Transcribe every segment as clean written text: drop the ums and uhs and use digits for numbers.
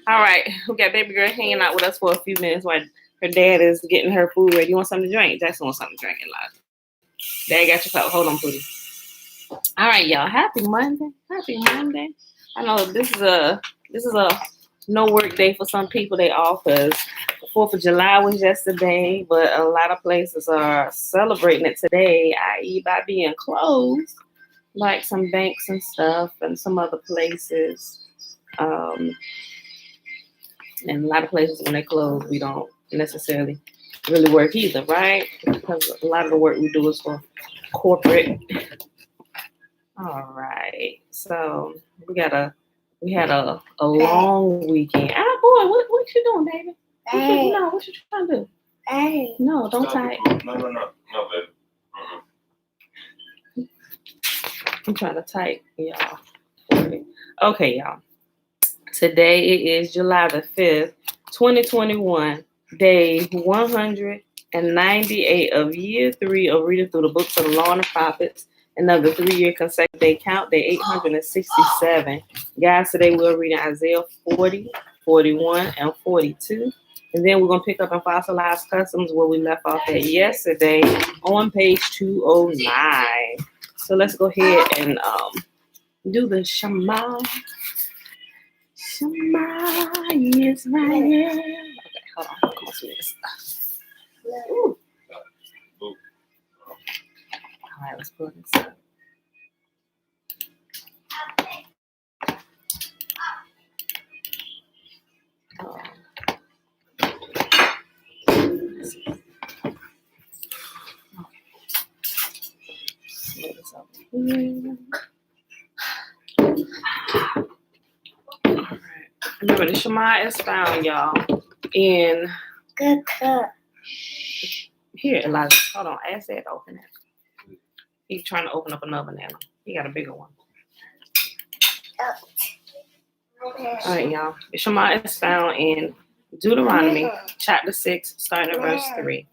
All right, we got baby girl hanging out with us for a few minutes while her dad is getting her food ready. You want something to drink? Jackson wants something to drink in life. Dad got your cup. Hold on, please. All right, y'all. Happy Monday. Happy Monday. I know this is a no work day for some people. They off because the 4th of July was yesterday, but a lot of places are celebrating it today, i.e. by being closed, like some banks and stuff and some other places. Um, and a lot of places when they close, we don't necessarily really work either, right? Because a lot of the work we do is for corporate. All right. So we had a long weekend. Ah boy, what you doing, baby? What you trying to do? No, don't type. No, baby. I'm trying to type, y'all. Okay, y'all. Today it is July the 5th, 2021, day 198 of year 3 of reading through the books of the Law and the Prophets. Another 3-year consecutive day count, day 867. Guys, today we're reading Isaiah 40, 41, and 42. And then we're going to pick up in Fossilized Customs where we left off at yesterday on page 209. So let's go ahead and do the Shema. Shema Israel. Okay, hold on. Come on, sweet stuff. Ooh. All right, let's pull this up. Remember, the Shema is found, y'all, in... Good cup. Here, Elijah. Hold on. Ask Dad to open it. He's trying to open up another banana. He got a bigger one. All right, y'all. The Shema is found in Deuteronomy chapter 6, starting at verse 3.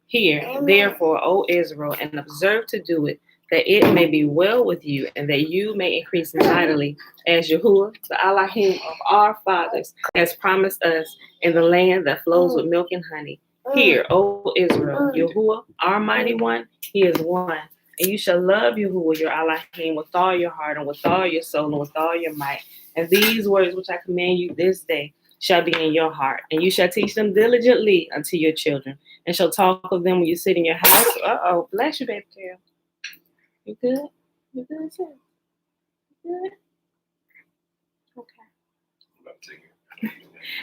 Hear, therefore, O Israel, and observe to do it, that it may be well with you, and that you may increase mightily, as Yahuwah, the Elohim of our fathers, has promised us in the land that flows with milk and honey. Hear, O Israel, Yahuwah, our mighty one, he is one. And you shall love Yahuwah, your Elohim, with all your heart, and with all your soul, and with all your might. And these words which I command you this day shall be in your heart, and you shall teach them diligently unto your children, and shall talk of them when you sit in your house. Uh-oh, bless you, baby girl. You good? You good, sir? You good? Okay.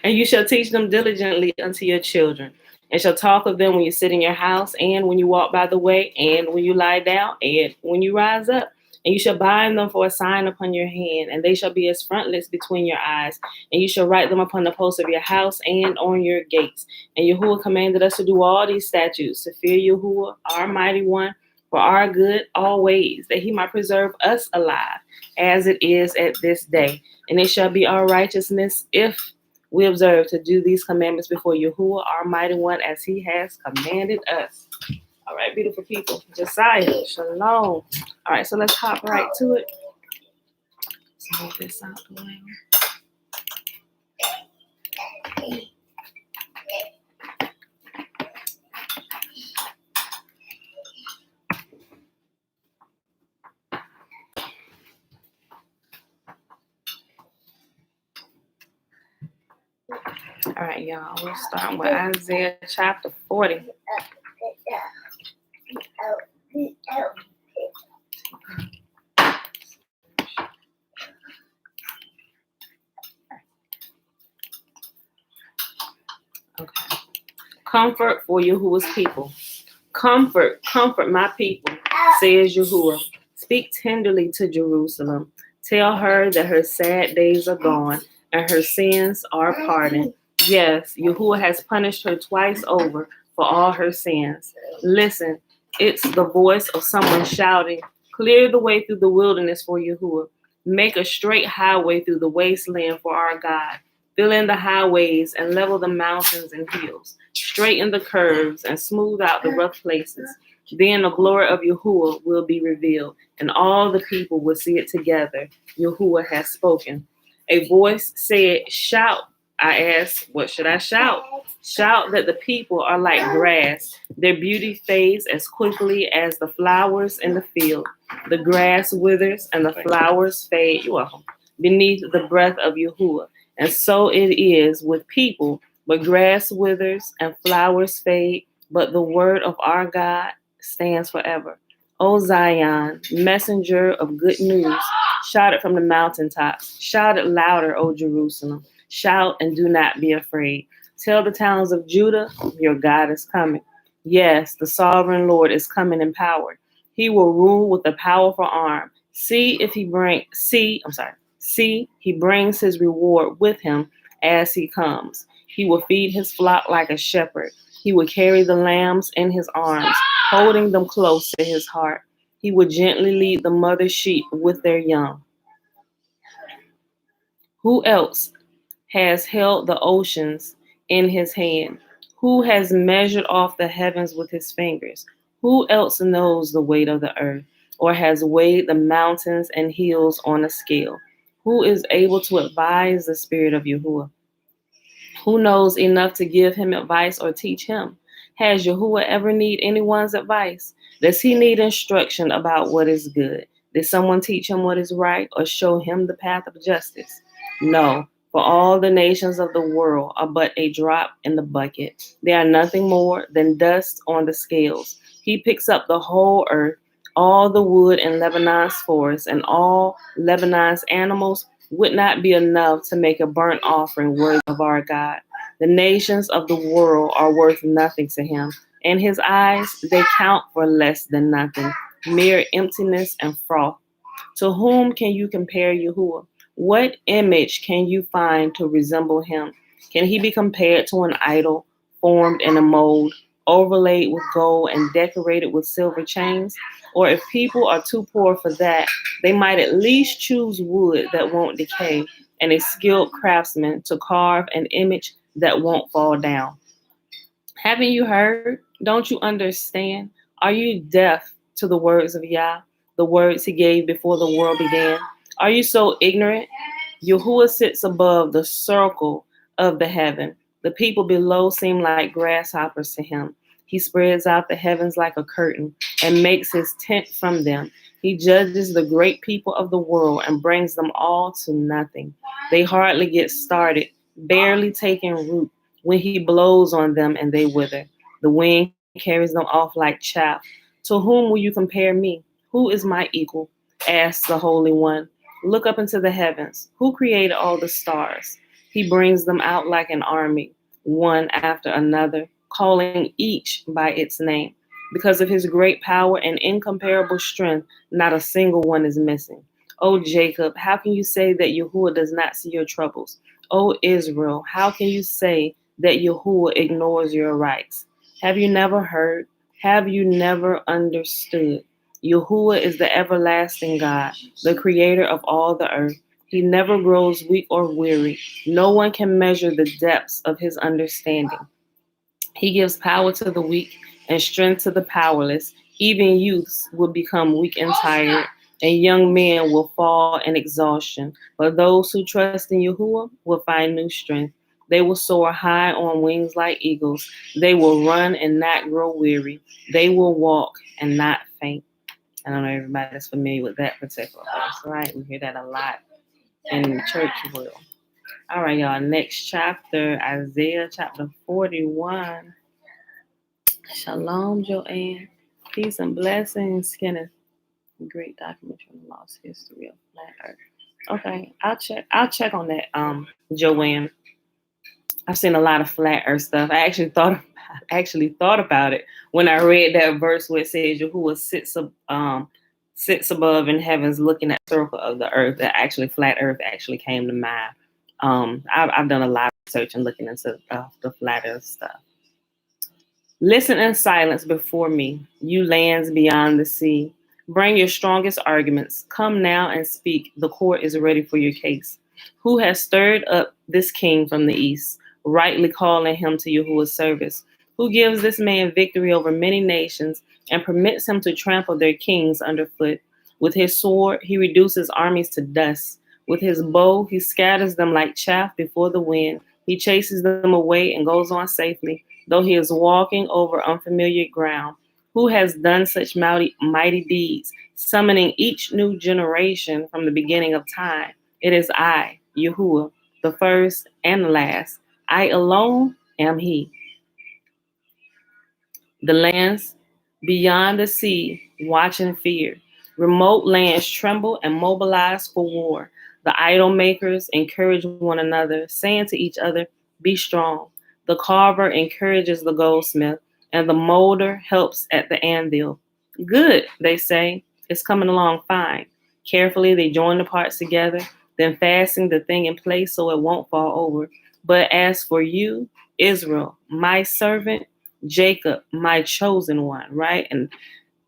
And you shall teach them diligently unto your children, and shall talk of them when you sit in your house, and when you walk by the way, and when you lie down, and when you rise up. And you shall bind them for a sign upon your hand, and they shall be as frontlets between your eyes. And you shall write them upon the posts of your house and on your gates. And Yahuwah commanded us to do all these statutes, to fear Yahuwah, our mighty one, for our good always, that he might preserve us alive, as it is at this day. And it shall be our righteousness if we observe to do these commandments before Yahuwah, our mighty one, as he has commanded us. All right, beautiful people. Josiah, shalom. All right, so let's hop right to it. Let's move this out the way. All right, y'all. We'll start with Isaiah chapter 40. Okay. Comfort for Yahuwah's people. Comfort my people, says Yahuwah. Speak tenderly to Jerusalem. Tell her that her sad days are gone and her sins are pardoned. Yes, Yahuwah has punished her twice over for all her sins. Listen, it's the voice of someone shouting, clear the way through the wilderness for Yahuwah. Make a straight highway through the wasteland for our God. Fill in the highways and level the mountains and hills. Straighten the curves and smooth out the rough places. Then the glory of Yahuwah will be revealed, and all the people will see it together. Yahuwah has spoken. A voice said, shout I asked, what should I shout? Shout that the people are like grass. Their beauty fades as quickly as the flowers in the field. The grass withers and the flowers fade. You're welcome. Beneath the breath of Yahuwah. And so it is with people. But grass withers and flowers fade. But the word of our God stands forever. O Zion, messenger of good news, shout it from the mountaintops. Shout it louder, O Jerusalem. Shout and do not be afraid. Tell the towns of Judah, your God is coming. Yes, the sovereign Lord is coming in power. He will rule with a powerful arm. See, he brings his reward with him as he comes. He will feed his flock like a shepherd. He will carry the lambs in his arms, holding them close to his heart. He will gently lead the mother sheep with their young. Who else has held the oceans in his hand? Who has measured off the heavens with his fingers? Who else knows the weight of the earth, or has weighed the mountains and hills on a scale? Who is able to advise the spirit of Yahuwah? Who knows enough to give him advice or teach him? Has Yahuwah ever need anyone's advice? Does he need instruction about what is good? Did someone teach him what is right or show him the path of justice? No, for all the nations of the world are but a drop in the bucket. They are nothing more than dust on the scales. He picks up the whole earth, all the wood in Lebanon's forest, and all Lebanon's animals would not be enough to make a burnt offering worthy of our God. The nations of the world are worth nothing to him. In his eyes, they count for less than nothing, mere emptiness and froth. To whom can you compare Yahuwah? What image can you find to resemble him? Can he be compared to an idol formed in a mold, overlaid with gold and decorated with silver chains? Or if people are too poor for that, they might at least choose wood that won't decay and a skilled craftsman to carve an image that won't fall down. Haven't you heard? Don't you understand? Are you deaf to the words of Yah, the words he gave before the world began? Are you so ignorant? Yahuwah sits above the circle of the heaven. The people below seem like grasshoppers to him. He spreads out the heavens like a curtain and makes his tent from them. He judges the great people of the world and brings them all to nothing. They hardly get started, barely taking root, when he blows on them and they wither. The wind carries them off like chaff. To whom will you compare me? Who is my equal? Asks the Holy One. Look up into the heavens. Who created all the stars? He brings them out like an army, one after another, calling each by its name. Because of his great power and incomparable strength, not a single one is missing. O Jacob, how can you say that Yahuwah does not see your troubles? O Israel, how can you say that Yahuwah ignores your rights? Have you never heard? Have you never understood? Yahuwah is the everlasting God, the creator of all the earth. He never grows weak or weary. No one can measure the depths of his understanding. He gives power to the weak and strength to the powerless. Even youths will become weak and tired, and young men will fall in exhaustion. But those who trust in Yahuwah will find new strength. They will soar high on wings like eagles. They will run and not grow weary. They will walk and not faint. I don't know if everybody's familiar with that particular verse, right? We hear that a lot in the church world. All right, y'all. Next chapter, Isaiah chapter 41. Shalom, Joanne. Peace and blessings, Kenneth. Great documentary on the lost history of Flat Earth. Okay, I'll check on that, Joanne. I've seen a lot of flat Earth stuff. I actually thought about it when I read that verse where it says Yahuwah sits above in heavens, looking at the circle of the earth. That actually flat Earth actually came to mind. I've done a lot of research and looking into the flat Earth stuff. Listen in silence before me, you lands beyond the sea. Bring your strongest arguments. Come now and speak. The court is ready for your case. Who has stirred up this king from the east, rightly calling him to Yahuwah's service? Who gives this man victory over many nations and permits him to trample their kings underfoot? With his sword, he reduces armies to dust. With his bow, he scatters them like chaff before the wind. He chases them away and goes on safely, though he is walking over unfamiliar ground. Who has done such mighty deeds, summoning each new generation from the beginning of time? It is I, Yahuwah, the first and the last. I alone am He. The lands beyond the sea watch in fear. Remote lands tremble and mobilize for war. The idol makers encourage one another, saying to each other, "Be strong." The carver encourages the goldsmith, and the molder helps at the anvil. "Good," they say, "it's coming along fine." Carefully, they join the parts together, then fasten the thing in place so it won't fall over. But as for you, Israel, my servant, Jacob, my chosen one, right? And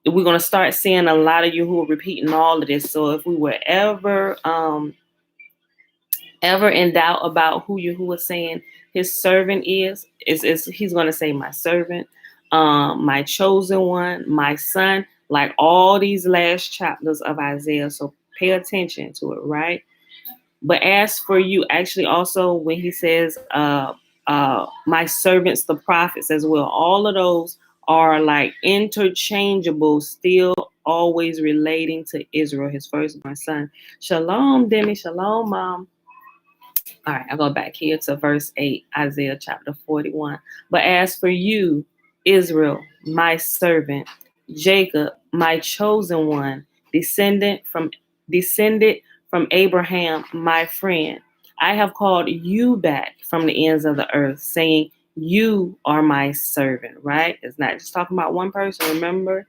we're going to start seeing a lot of you who are repeating all of this. So if we were ever in doubt about who Yahuwah saying his servant is he's going to say my servant, my chosen one, my son, like all these last chapters of Isaiah. So pay attention to it, right? But as for you, actually, also when he says, my servants, the prophets as well, all of those are like interchangeable, still always relating to Israel, his firstborn son. Shalom, Demi. Shalom, Mom. All right, I'll go back here to verse 8, Isaiah chapter 41. But as for you, Israel, my servant, Jacob, my chosen one, descended from Abraham, my friend, I have called you back from the ends of the earth, saying, "You are my servant," right? It's not just talking about one person, remember?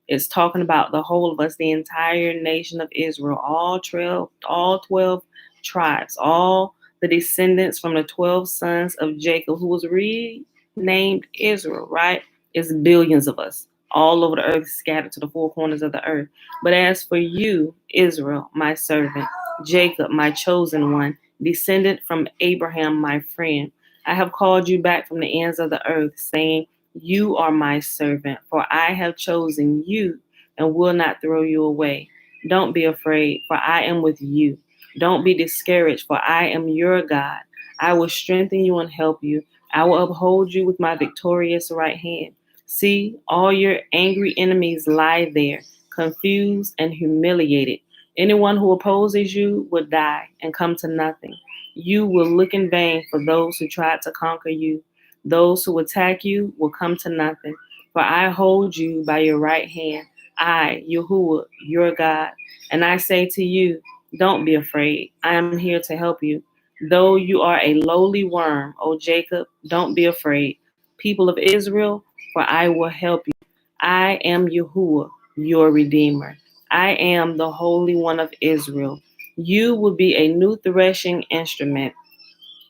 It's talking about the whole of us, the entire nation of Israel, all 12 tribes, all the descendants from the 12 sons of Jacob, who was renamed Israel, right? It's billions of us all over the earth, scattered to the four corners of the earth. But as for you, Israel, my servant, Jacob, my chosen one, descendant from Abraham, my friend, I have called you back from the ends of the earth, saying, "You are my servant, for I have chosen you and will not throw you away. Don't be afraid, for I am with you. Don't be discouraged, for I am your God. I will strengthen you and help you. I will uphold you with my victorious right hand. See, all your angry enemies lie there, confused and humiliated. Anyone who opposes you will die and come to nothing. You will look in vain for those who tried to conquer you. Those who attack you will come to nothing. For I hold you by your right hand, I, Yahuwah, your God. And I say to you, don't be afraid. I am here to help you. Though you are a lowly worm, O Jacob, don't be afraid. People of Israel, for I will help you. I am Yahuwah, your Redeemer. I am the Holy One of Israel. You will be a new threshing instrument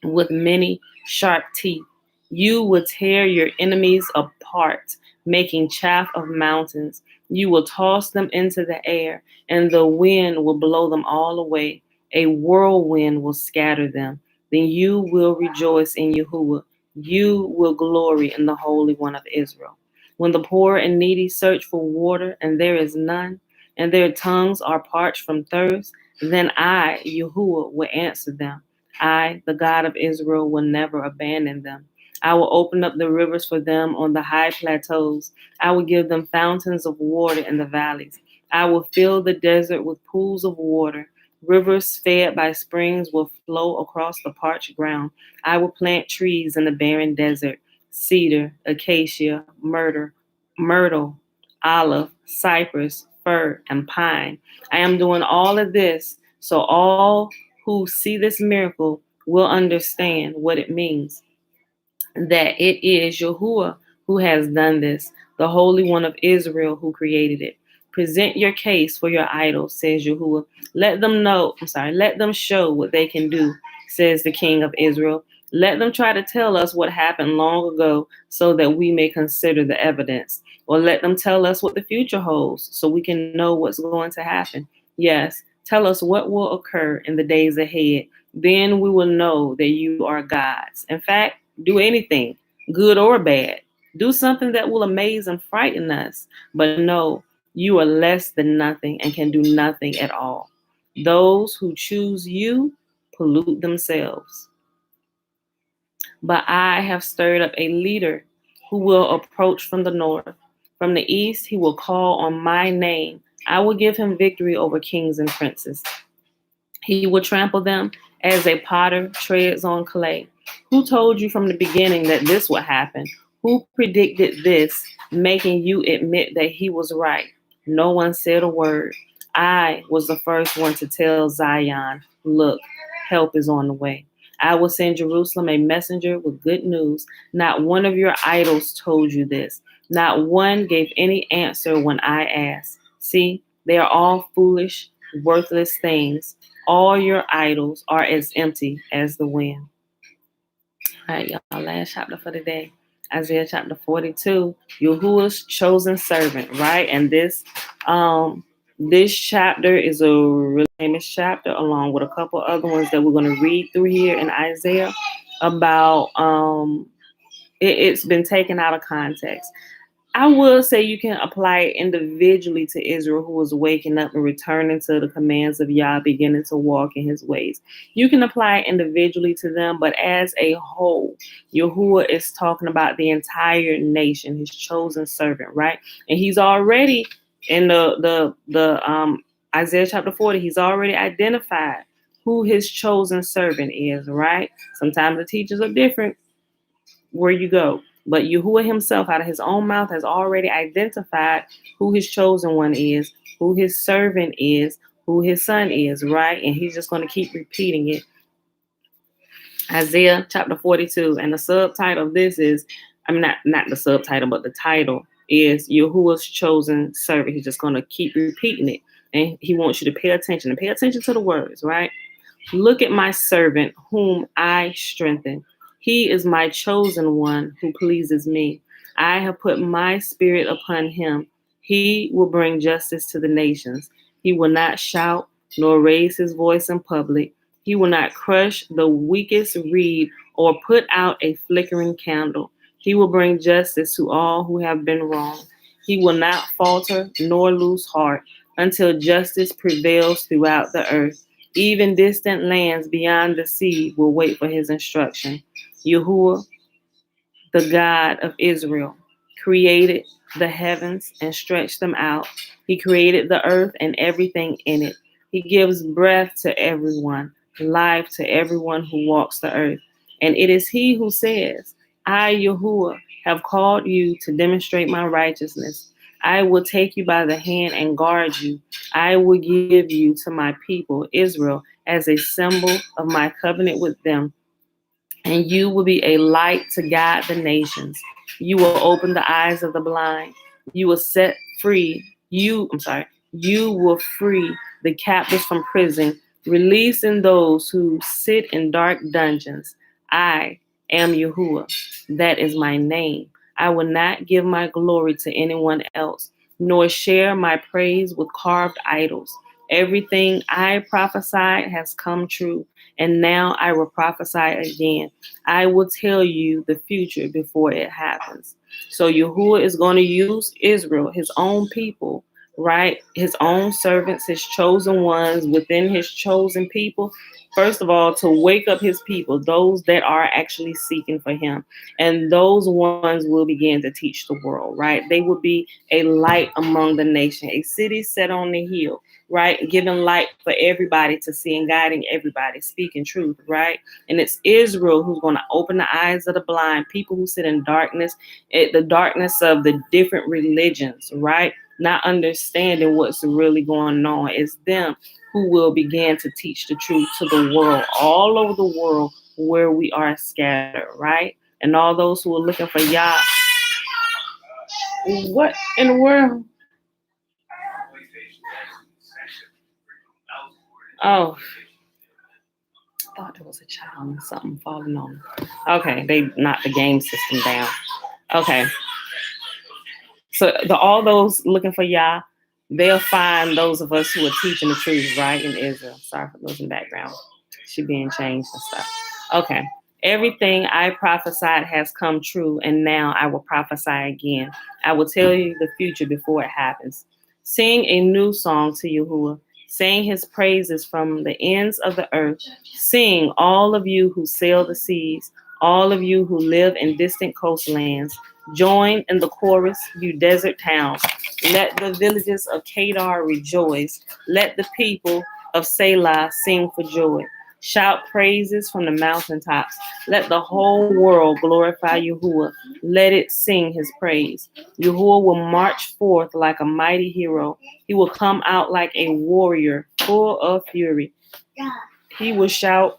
with many sharp teeth. You will tear your enemies apart, making chaff of mountains. You will toss them into the air, and the wind will blow them all away. A whirlwind will scatter them. Then you will rejoice in Yahuwah. You will glory in the Holy One of Israel. When the poor and needy search for water, and there is none, and their tongues are parched from thirst, then I, Yahuwah, will answer them. I, the God of Israel, will never abandon them. I will open up the rivers for them on the high plateaus. I will give them fountains of water in the valleys. I will fill the desert with pools of water. Rivers fed by springs will flow across the parched ground. I will plant trees in the barren desert: cedar, acacia, myrtle, olive, cypress, fir, and pine. I am doing all of this so all who see this miracle will understand what it means, that it is Yahuwah who has done this, the Holy One of Israel who created it. Present your case for your idols, says Yahuwah. Let them show what they can do, says the King of Israel. Let them try to tell us what happened long ago so that we may consider the evidence. Or let them tell us what the future holds so we can know what's going to happen. Yes, tell us what will occur in the days ahead. Then we will know that you are gods. In fact, do anything, good or bad. Do something that will amaze and frighten us. But no, you are less than nothing and can do nothing at all. Those who choose you pollute themselves. But I have stirred up a leader who will approach from the north. From the east, he will call on my name. I will give him victory over kings and princes. He will trample them as a potter treads on clay. Who told you from the beginning that this would happen? Who predicted this, making you admit that he was right? No one said a word. I was the first one to tell Zion, look, help is on the way. I will send Jerusalem a messenger with good news. Not one of your idols told you this. Not one gave any answer when I asked. See, they are all foolish, worthless things. All your idols are as empty as the wind. All right, y'all, last chapter for the day. Isaiah chapter 42, Yahuwah's chosen servant, right? And this chapter is a really famous chapter, along with a couple other ones that we're going to read through here in Isaiah about it's been taken out of context. I will say you can apply it individually to Israel, who was waking up and returning to the commands of Yah, beginning to walk in his ways. You can apply it individually to them, but as a whole, Yahuwah is talking about the entire nation, his chosen servant, right? And he's already in the Isaiah chapter 40, he's already identified who his chosen servant is, right? Sometimes the teachers are different where you go. But Yahuwah himself, out of his own mouth, has already identified who his chosen one is, who his servant is, who his son is, right? And he's just going to keep repeating it. Isaiah chapter 42. And the subtitle of this is, not the subtitle, but the title is Yahuwah's chosen servant. He's just going to keep repeating it. And he wants you to pay attention and pay attention to the words, right? Look at my servant, whom I strengthen. He is my chosen one who pleases me. I have put my spirit upon him. He will bring justice to the nations. He will not shout nor raise his voice in public. He will not crush the weakest reed or put out a flickering candle. He will bring justice to all who have been wronged. He will not falter nor lose heart until justice prevails throughout the earth. Even distant lands beyond the sea will wait for his instruction. Yahuwah, the God of Israel, created the heavens and stretched them out. He created the earth and everything in it. He gives breath to everyone, life to everyone who walks the earth. And it is he who says, I, Yahuwah, have called you to demonstrate my righteousness. I will take you by the hand and guard you. I will give you to my people, Israel, as a symbol of my covenant with them. And you will be a light to guide the nations. You will open the eyes of the blind. You will set free. You will free the captives from prison, releasing those who sit in dark dungeons. I am Yahuwah. That is my name. I will not give my glory to anyone else, nor share my praise with carved idols. Everything I prophesied has come true, and now I will prophesy again. I will tell you the future before it happens. So Yahuwah is going to use Israel, his own people, right? His own servants, his chosen ones within his chosen people. First of all, to wake up his people, those that are actually seeking for him. And those ones will begin to teach the world, right? They will be a light among the nation, a city set on the hill, right? Giving light for everybody to see and guiding everybody, speaking truth, right? And it's Israel who's going to open the eyes of the blind, people who sit in darkness, the darkness of the different religions, right? Not understanding what's really going on. It's them who will begin to teach the truth to the world, all over the world where we are scattered, right? And all those who are looking for Yah. What in the world? Oh, I thought there was a child and something falling on them. Okay, they knocked the game system down. Okay. So all those looking for Yah, they'll find those of us who are teaching the truth, right, in Israel. Sorry for losing background. She being changed and stuff. Okay. Everything I prophesied has come true, and now I will prophesy again. I will tell you the future before it happens. Sing a new song to Yahuwah. Sing his praises from the ends of the earth. Sing, all of you who sail the seas, All of you who live in distant coastlands, join in the chorus, you desert towns. Let the villages of Kedar rejoice. Let the people of Selah sing for joy. Shout praises from the mountaintops. Let the whole world glorify Yahuwah. Let it sing his praise. Yahuwah will march forth like a mighty hero. He will come out like a warrior full of fury. He will shout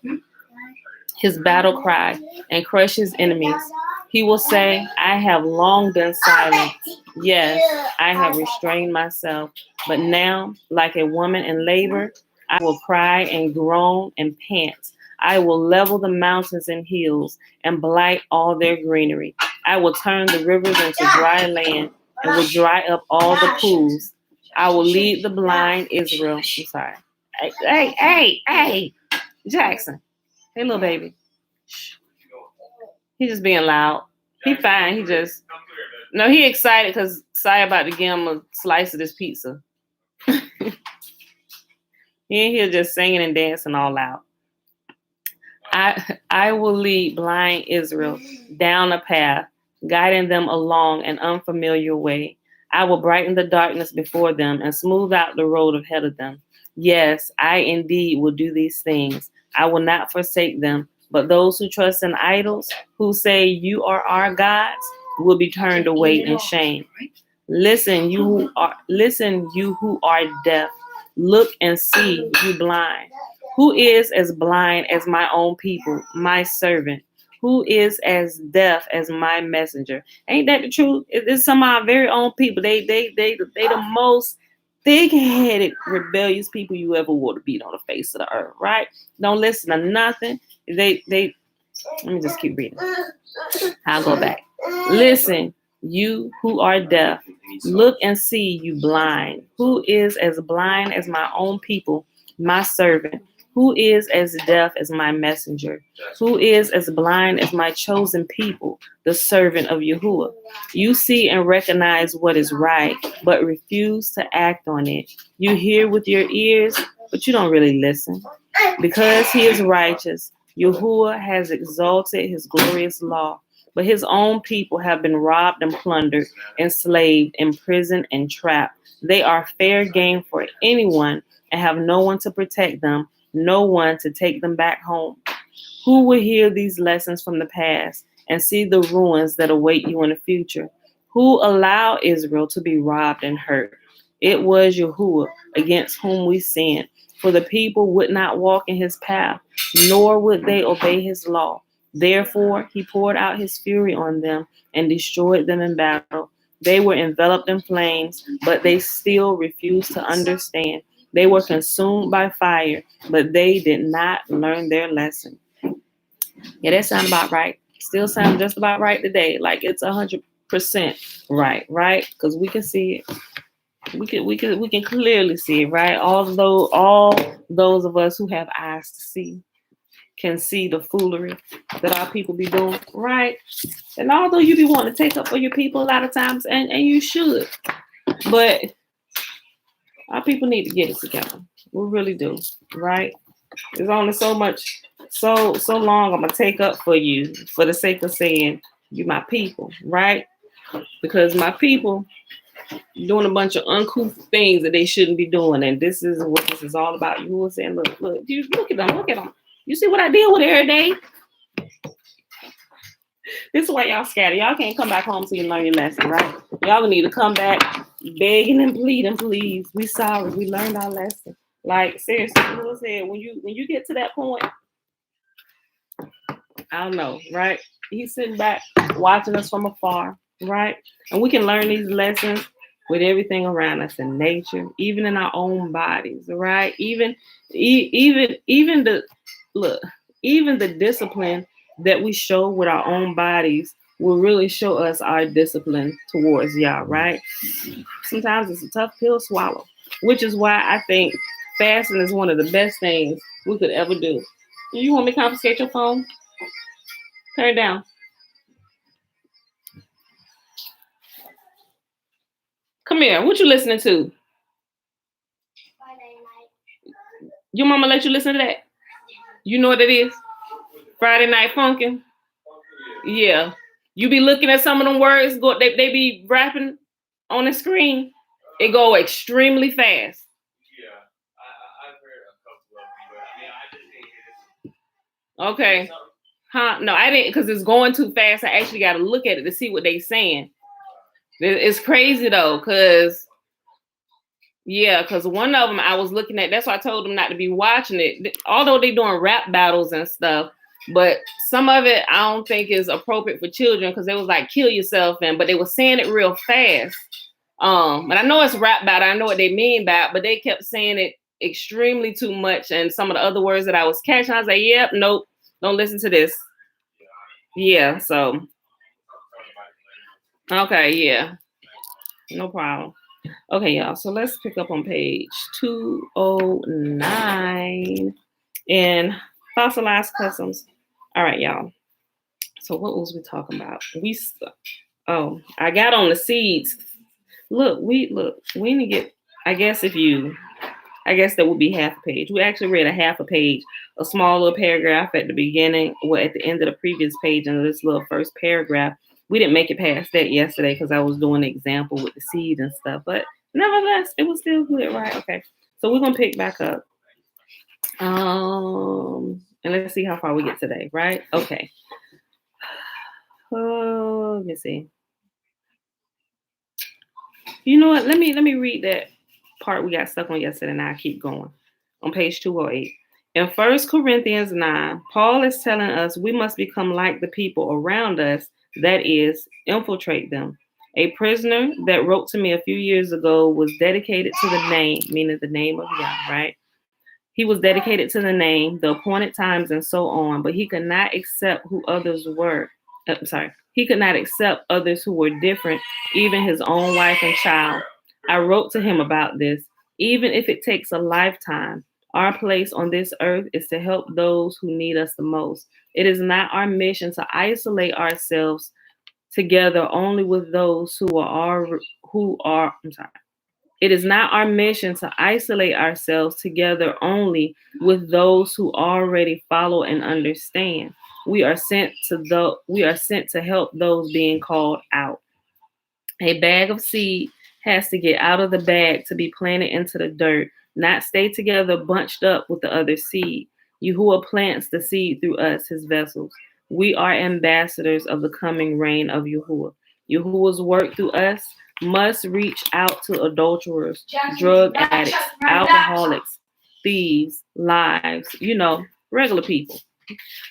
his battle cry and crush his enemies. He will say, I have long been silent. Yes, I have restrained myself. But now, like a woman in labor, I will cry and groan and pant. I will level the mountains and hills and blight all their greenery. I will turn the rivers into dry land and will dry up all the pools. I will lead the blind Israel. I'm sorry. Hey, Jackson. Hey, little baby. He's just being loud. He fine. He just he excited because Sai about to give him a slice of this pizza. He ain't here just singing and dancing all out. I will lead blind Israel down a path, guiding them along an unfamiliar way. I will brighten the darkness before them and smooth out the road ahead of them. Yes, I indeed will do these things. I will not forsake them, but those who trust in idols, who say you are our gods, will be turned away in shame. Listen, you who are deaf. Look and see, you blind. Who is as blind as my own people, my servant? Who is as deaf as my messenger? Ain't that the truth? It's some of our very own people. They the most thick-headed, rebellious people you ever want to beat on the face of the earth, right? Don't listen to nothing. They let me just keep reading. I'll go back. Listen, you who are deaf, look and see, you blind. Who is as blind as my own people, my servant? Who is as deaf as my messenger? Who is as blind as my chosen people, the servant of Yahuwah? You see and recognize what is right, but refuse to act on it. You hear with your ears, but you don't really listen. Because he is righteous, Yahuwah has exalted his glorious law. But his own people have been robbed and plundered, enslaved, imprisoned, and trapped. They are fair game for anyone and have no one to protect them, no one to take them back home. Who will hear these lessons from the past and see the ruins that await you in the future? Who allowed Israel to be robbed and hurt? It was Yahuwah against whom we sinned, for the people would not walk in his path, nor would they obey his law. Therefore, he poured out his fury on them and destroyed them in battle. They were enveloped in flames, but they still refused to understand. They were consumed by fire, but they did not learn their lesson. Yeah, that sounds about right. Still sounds just about right today. Like it's 100% right? Because we can see it. We can clearly see it, right? Although all those of us who have eyes to see can see the foolery that our people be doing, right? And although you be wanting to take up for your people a lot of times, and you should, but our people need to get it together. We really do, right? There's only so long I'm gonna take up for you for the sake of saying you my people, right? Because my people doing a bunch of uncouth things that they shouldn't be doing, and this is what this is all about. You were saying, look, you look at them. You see what I deal with every day? This is why y'all scatter. Y'all can't come back home so you learn your lesson, right? Y'all need to come back begging and pleading, please. We sorry. We learned our lesson. Like seriously, Lord said, when you get to that point, I don't know, right? He's sitting back watching us from afar, right? And we can learn these lessons with everything around us in nature, even in our own bodies, right? Even the discipline that we show with our own bodies will really show us our discipline towards y'all, right? Sometimes it's a tough pill to swallow, which is why I think fasting is one of the best things we could ever do. You want me to confiscate your phone? Turn it down. Come here. What you listening to? Your mama let you listen to that? You know what it is? Friday Night Funkin'. Yeah. You be looking at some of them words, they be rapping on the screen. It go extremely fast. Yeah, I've heard a couple of them, but I mean, I just didn't hear this. Okay. Huh? No, I didn't, because it's going too fast. I actually got to look at it to see what they saying. It's crazy though, because one of them I was looking at. That's why I told them not to be watching it. Although they doing rap battles and stuff, but some of it I don't think is appropriate for children, because they was like kill yourself, but they were saying it real fast. But I know it's rap battle. I know what they mean by it, but they kept saying it extremely too much, and some of the other words that I was catching, I was like, yep, nope, don't listen to this. Yeah, so okay, yeah, no problem. Okay, y'all, so let's pick up on page 209 in Fossilized Customs. All right, y'all. So what was we talking about? I got on the seeds. Look, we need to get, I guess that would be half a page. We actually read a half a page, a small little paragraph at the beginning, at the end of the previous page, and this little first paragraph. We didn't make it past that yesterday because I was doing an example with the seed and stuff, but nevertheless, it was still good, right? Okay, so we're gonna pick back up. And let's see how far we get today, right? Okay. Let me see. You know what? Let me read that part we got stuck on yesterday, and I'll keep going. On page 208. In 1 Corinthians 9, Paul is telling us we must become like the people around us, that is, infiltrate them. A prisoner that wrote to me a few years ago was dedicated to the name, meaning the name of Yah, right? He was dedicated to the name, the appointed times, and so on, but he could not accept who others were. He could not accept others who were different, even his own wife and child. I wrote to him about this. Even if it takes a lifetime, our place on this earth is to help those who need us the most. It is not our mission to isolate ourselves together only with those It is not our mission to isolate ourselves together only with those who already follow and understand. We are sent to help those being called out. A bag of seed has to get out of the bag to be planted into the dirt, not stay together bunched up with the other seed. Yahuwah plants the seed through us, his vessels. We are ambassadors of the coming reign of Yahuwah. Yahuwah's work through us must reach out to adulterers, drug addicts, alcoholics, thieves, lives, regular people.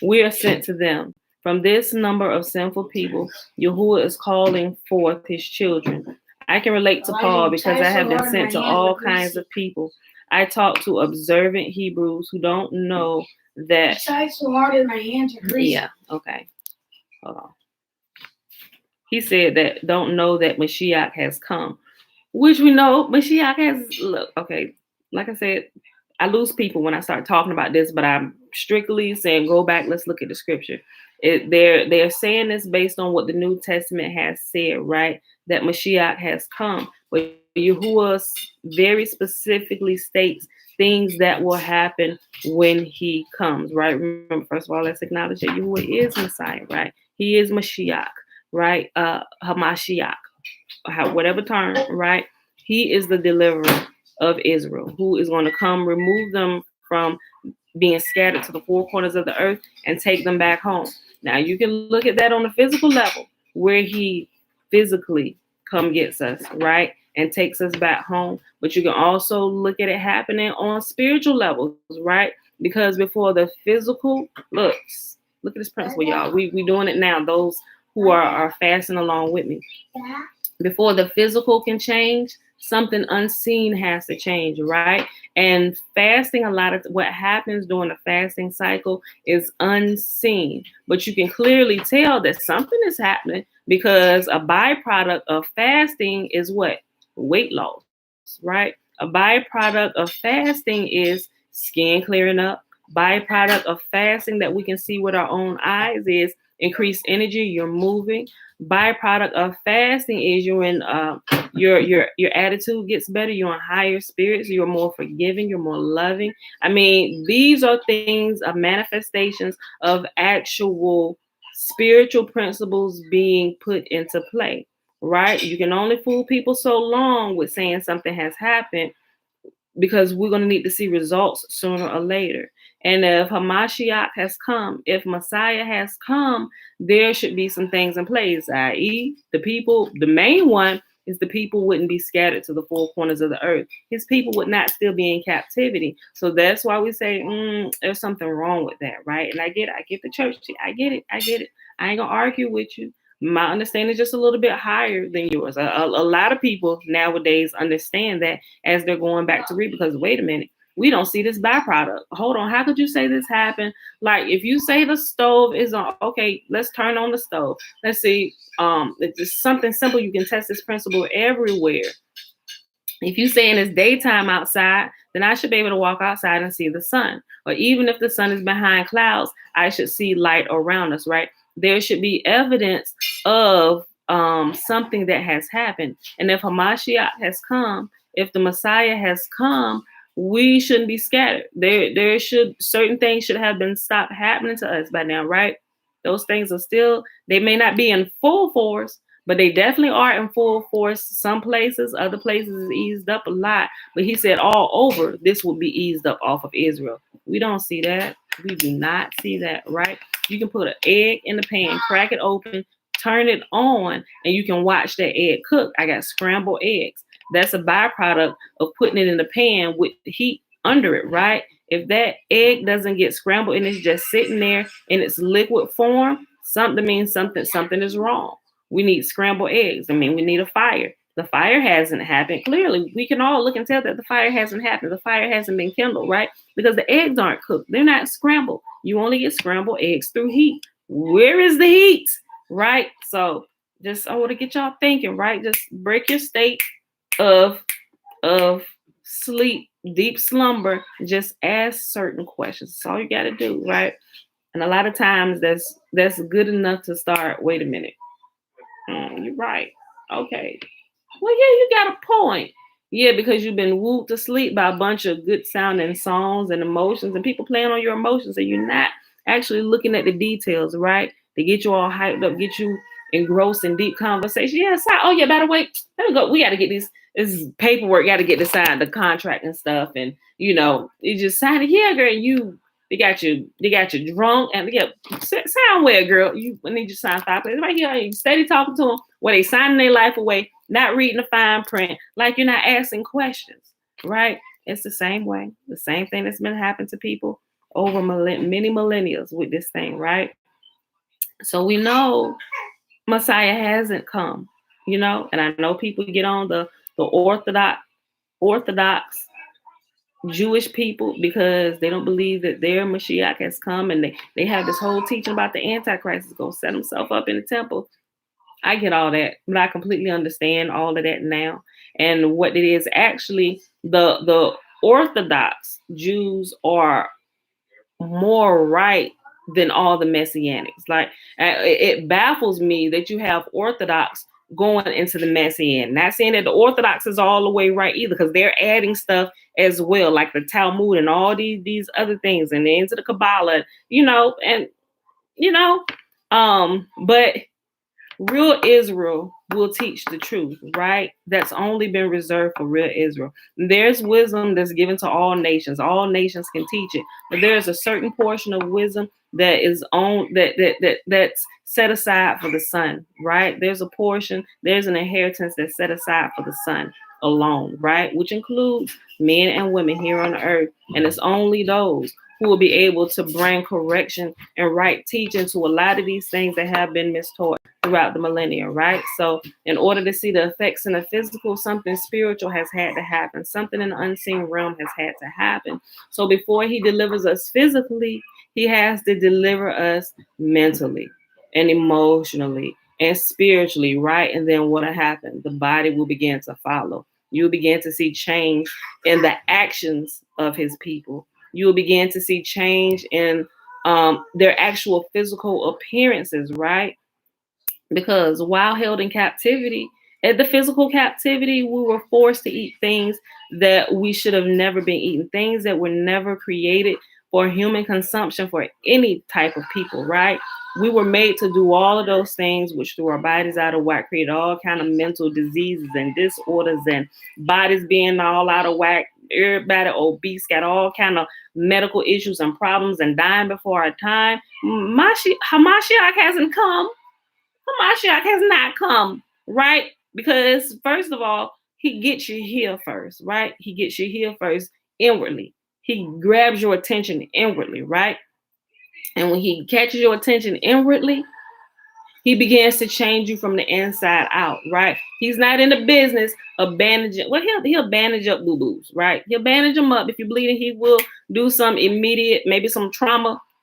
We are sent to them. From this number of sinful people, Yahuwah is calling forth his children. I can relate to Paul because I have been sent to all kinds of people. I talk to observant Hebrews who don't know that. I tried so hard and my hands are greasy. Yeah, okay. Hold on. He said that don't know that Mashiach has come, which we know Mashiach has. Look, okay, like I said, I lose people when I start talking about this, but I'm strictly saying go back. Let's look at the scripture. They're saying this based on what the New Testament has said, right? That Mashiach has come, but Yahuwah very specifically states things that will happen when he comes, right? Remember, first of all, let's acknowledge that Yahuwah is Messiah, right? He is Mashiach, right? Hamashiach, whatever term, right? He is the deliverer of Israel, who is going to come remove them from being scattered to the four corners of the earth and take them back home. Now you can look at that on a physical level, where he physically come gets us, right? And takes us back home. But you can also look at it happening on spiritual levels, right? Because before the physical, look at this principle, y'all. We doing it now. Those who are fasting along with me. Before the physical can change, something unseen has to change, right? And fasting, a lot of what happens during the fasting cycle is unseen, but you can clearly tell that something is happening, because a byproduct of fasting is what? Weight loss, right? A byproduct of fasting is skin clearing up. Byproduct of fasting that we can see with our own eyes is increased energy. You're moving. Byproduct of fasting is you're in your attitude gets better. You're on higher spirits. You're more forgiving. You're more loving. I mean, these are things of manifestations of actual spiritual principles being put into play, right? You can only fool people so long with saying something has happened, because we're going to need to see results sooner or later. And if Hamashiach has come, if Messiah has come, there should be some things in place, i.e., the people, the main one is the people wouldn't be scattered to the four corners of the earth. His people would not still be in captivity. So that's why we say there's something wrong with that, right? And I get the church. I get it. I ain't going to argue with you. My understanding is just a little bit higher than yours. A lot of people nowadays understand that as they're going back to read, because wait a minute, we don't see this byproduct. Hold on, how could you say this happened? Like, if you say the stove is on, okay, let's turn on the stove. Let's see, it's just something simple. You can test this principle everywhere. If you saying it's daytime outside, then I should be able to walk outside and see the sun. Or even if the sun is behind clouds, I should see light around us, right? There should be evidence of something that has happened. And if Hamashiach has come, if the Messiah has come, we shouldn't be scattered. There should, certain things should have been stopped happening to us by now, right? Those things are still, they may not be in full force, but they definitely are in full force. Some places, other places is eased up a lot. But he said all over, this will be eased up off of Israel. We don't see that. We do not see that, right? You can put an egg in the pan, crack it open, turn it on, and you can watch that egg cook. I got scrambled eggs. That's a byproduct of putting it in the pan with the heat under it, right? If that egg doesn't get scrambled and it's just sitting there in its liquid form, something means something is wrong. We need scrambled eggs. I mean, we need a fire. The fire hasn't happened. Clearly, we can all look and tell that the fire hasn't happened. The fire hasn't been kindled, right? Because the eggs aren't cooked. They're not scrambled. You only get scrambled eggs through heat. Where is the heat? Right? So just, I want to get y'all thinking, right? Just break your state of sleep, deep slumber. Just ask certain questions. That's all you got to do, right? And a lot of times that's good enough to start. Wait a minute. You're right. Okay. Well, yeah, you got a point. Yeah, because you've been wooed to sleep by a bunch of good sounding songs and emotions and people playing on your emotions, and you're not actually looking at the details, right? To get you all hyped up, get you engrossed in deep conversation. Yeah, oh yeah, by the way, let me go. We got to get this paperwork, got to get this signed, the contract and stuff. And you just signed it. Yeah, girl, they got you drunk and yeah, sound well, girl. You need you to sign 5 places right here. You steady talking to them where they signing their life away, not reading the fine print, like you're not asking questions, right? It's the same way, the same thing that's been happening to people over many millennia with this thing, right? So we know Messiah hasn't come, and I know people get on the orthodox Jewish people because they don't believe that their Mashiach has come, and they have this whole teaching about the Antichrist is going to set himself up in the temple. I get all that, but I completely understand all of that now. And what it is actually, the Orthodox Jews are more right than all the Messianics. Like, it baffles me that you have Orthodox going into the Messianic. Not saying that the Orthodox is all the way right either, because they're adding stuff as well, like the Talmud and all these other things, and into the Kabbalah, but real Israel will teach the truth, right? That's only been reserved for real Israel. There's wisdom that's given to all nations. All nations can teach it, but there's a certain portion of wisdom that is on that's set aside for the son, right? There's a portion, there's an inheritance that's set aside for the son alone, right? Which includes men and women here on earth, and it's only those who will be able to bring correction and right teaching to a lot of these things that have been mistaught throughout the millennia, right? So in order to see the effects in the physical, something spiritual has had to happen. Something in the unseen realm has had to happen. So before he delivers us physically, he has to deliver us mentally and emotionally and spiritually, right? And then what'll happen? The body will begin to follow. You'll begin to see change in the actions of his people. You'll begin to see change in their actual physical appearances, right? Because while held in captivity, at the physical captivity, we were forced to eat things that we should have never been eating, things that were never created for human consumption for any type of people, right? We were made to do all of those things, which threw our bodies out of whack, created all kind of mental diseases and disorders, and bodies being all out of whack. Everybody obese, got all kind of medical issues and problems, and dying before our time. Hamashiach hasn't come. Hamashiach has not come, right? Because first of all, he gets you here first, right? He gets you here first inwardly. He grabs your attention inwardly, right? And when he catches your attention inwardly, he begins to change you from the inside out, right? He's not in the business of bandaging. Well, he'll bandage up boo-boos, right? He'll bandage them up. If you're bleeding, he will do some immediate, maybe some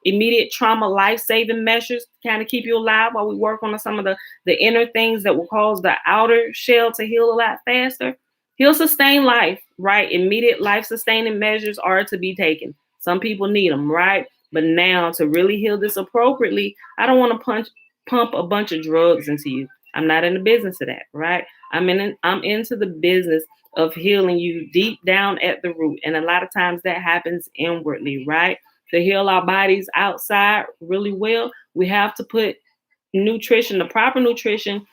immediate trauma, life-saving measures to kind of keep you alive while we work on some of the inner things that will cause the outer shell to heal a lot faster. He'll sustain life, right? Immediate life-sustaining measures are to be taken. Some people need them, right? But now to really heal this appropriately, I don't want to pump a bunch of drugs into you. I'm not in the business of that, right? I'm into the business of healing you deep down at the root. And a lot of times that happens inwardly, right? To heal our bodies outside really well, we have to put nutrition, the proper nutrition,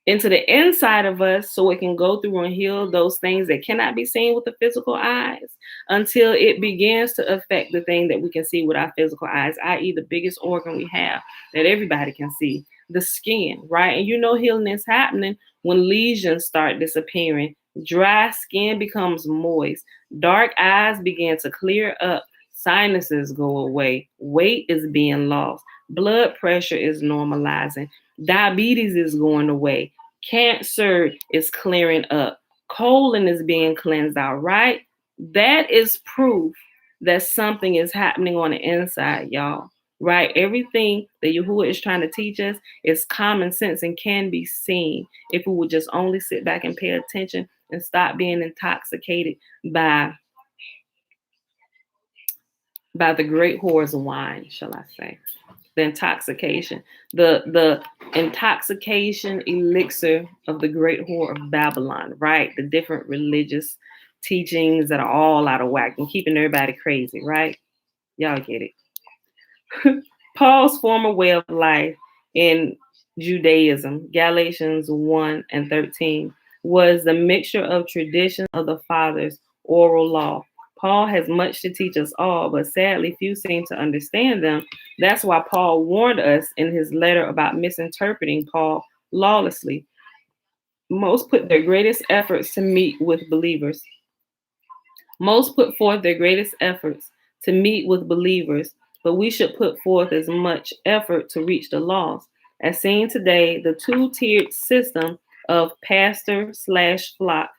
into the inside of us so it can go through and heal those things that cannot be seen with the physical eyes until it begins to affect the thing that we can see with our physical eyes, i.e. the biggest organ we have that everybody can see, the skin, right? And you know healing is happening when lesions start disappearing, dry skin becomes moist, dark eyes begin to clear up, sinuses go away, weight is being lost, blood pressure is normalizing, diabetes is going away, cancer is clearing up, colon is being cleansed out, right? That is proof that something is happening on the inside, y'all, right? Everything that Yahuwah is trying to teach us is common sense and can be seen if we would just only sit back and pay attention and stop being intoxicated by the great whores of wine, shall I say. The intoxication, the intoxication elixir of the great whore of Babylon, right? The different religious teachings that are all out of whack and keeping everybody crazy, right? Y'all get it. Paul's former way of life in Judaism, Galatians 1 and 13, was the mixture of traditions of the fathers, oral law. Paul has much to teach us all, but sadly, few seem to understand them. That's why Paul warned us in his letter about misinterpreting Paul lawlessly. Most put their greatest efforts to meet with believers. Most put forth their greatest efforts to meet with believers, but we should put forth as much effort to reach the lost. As seen today, the two-tiered system of pastor/flock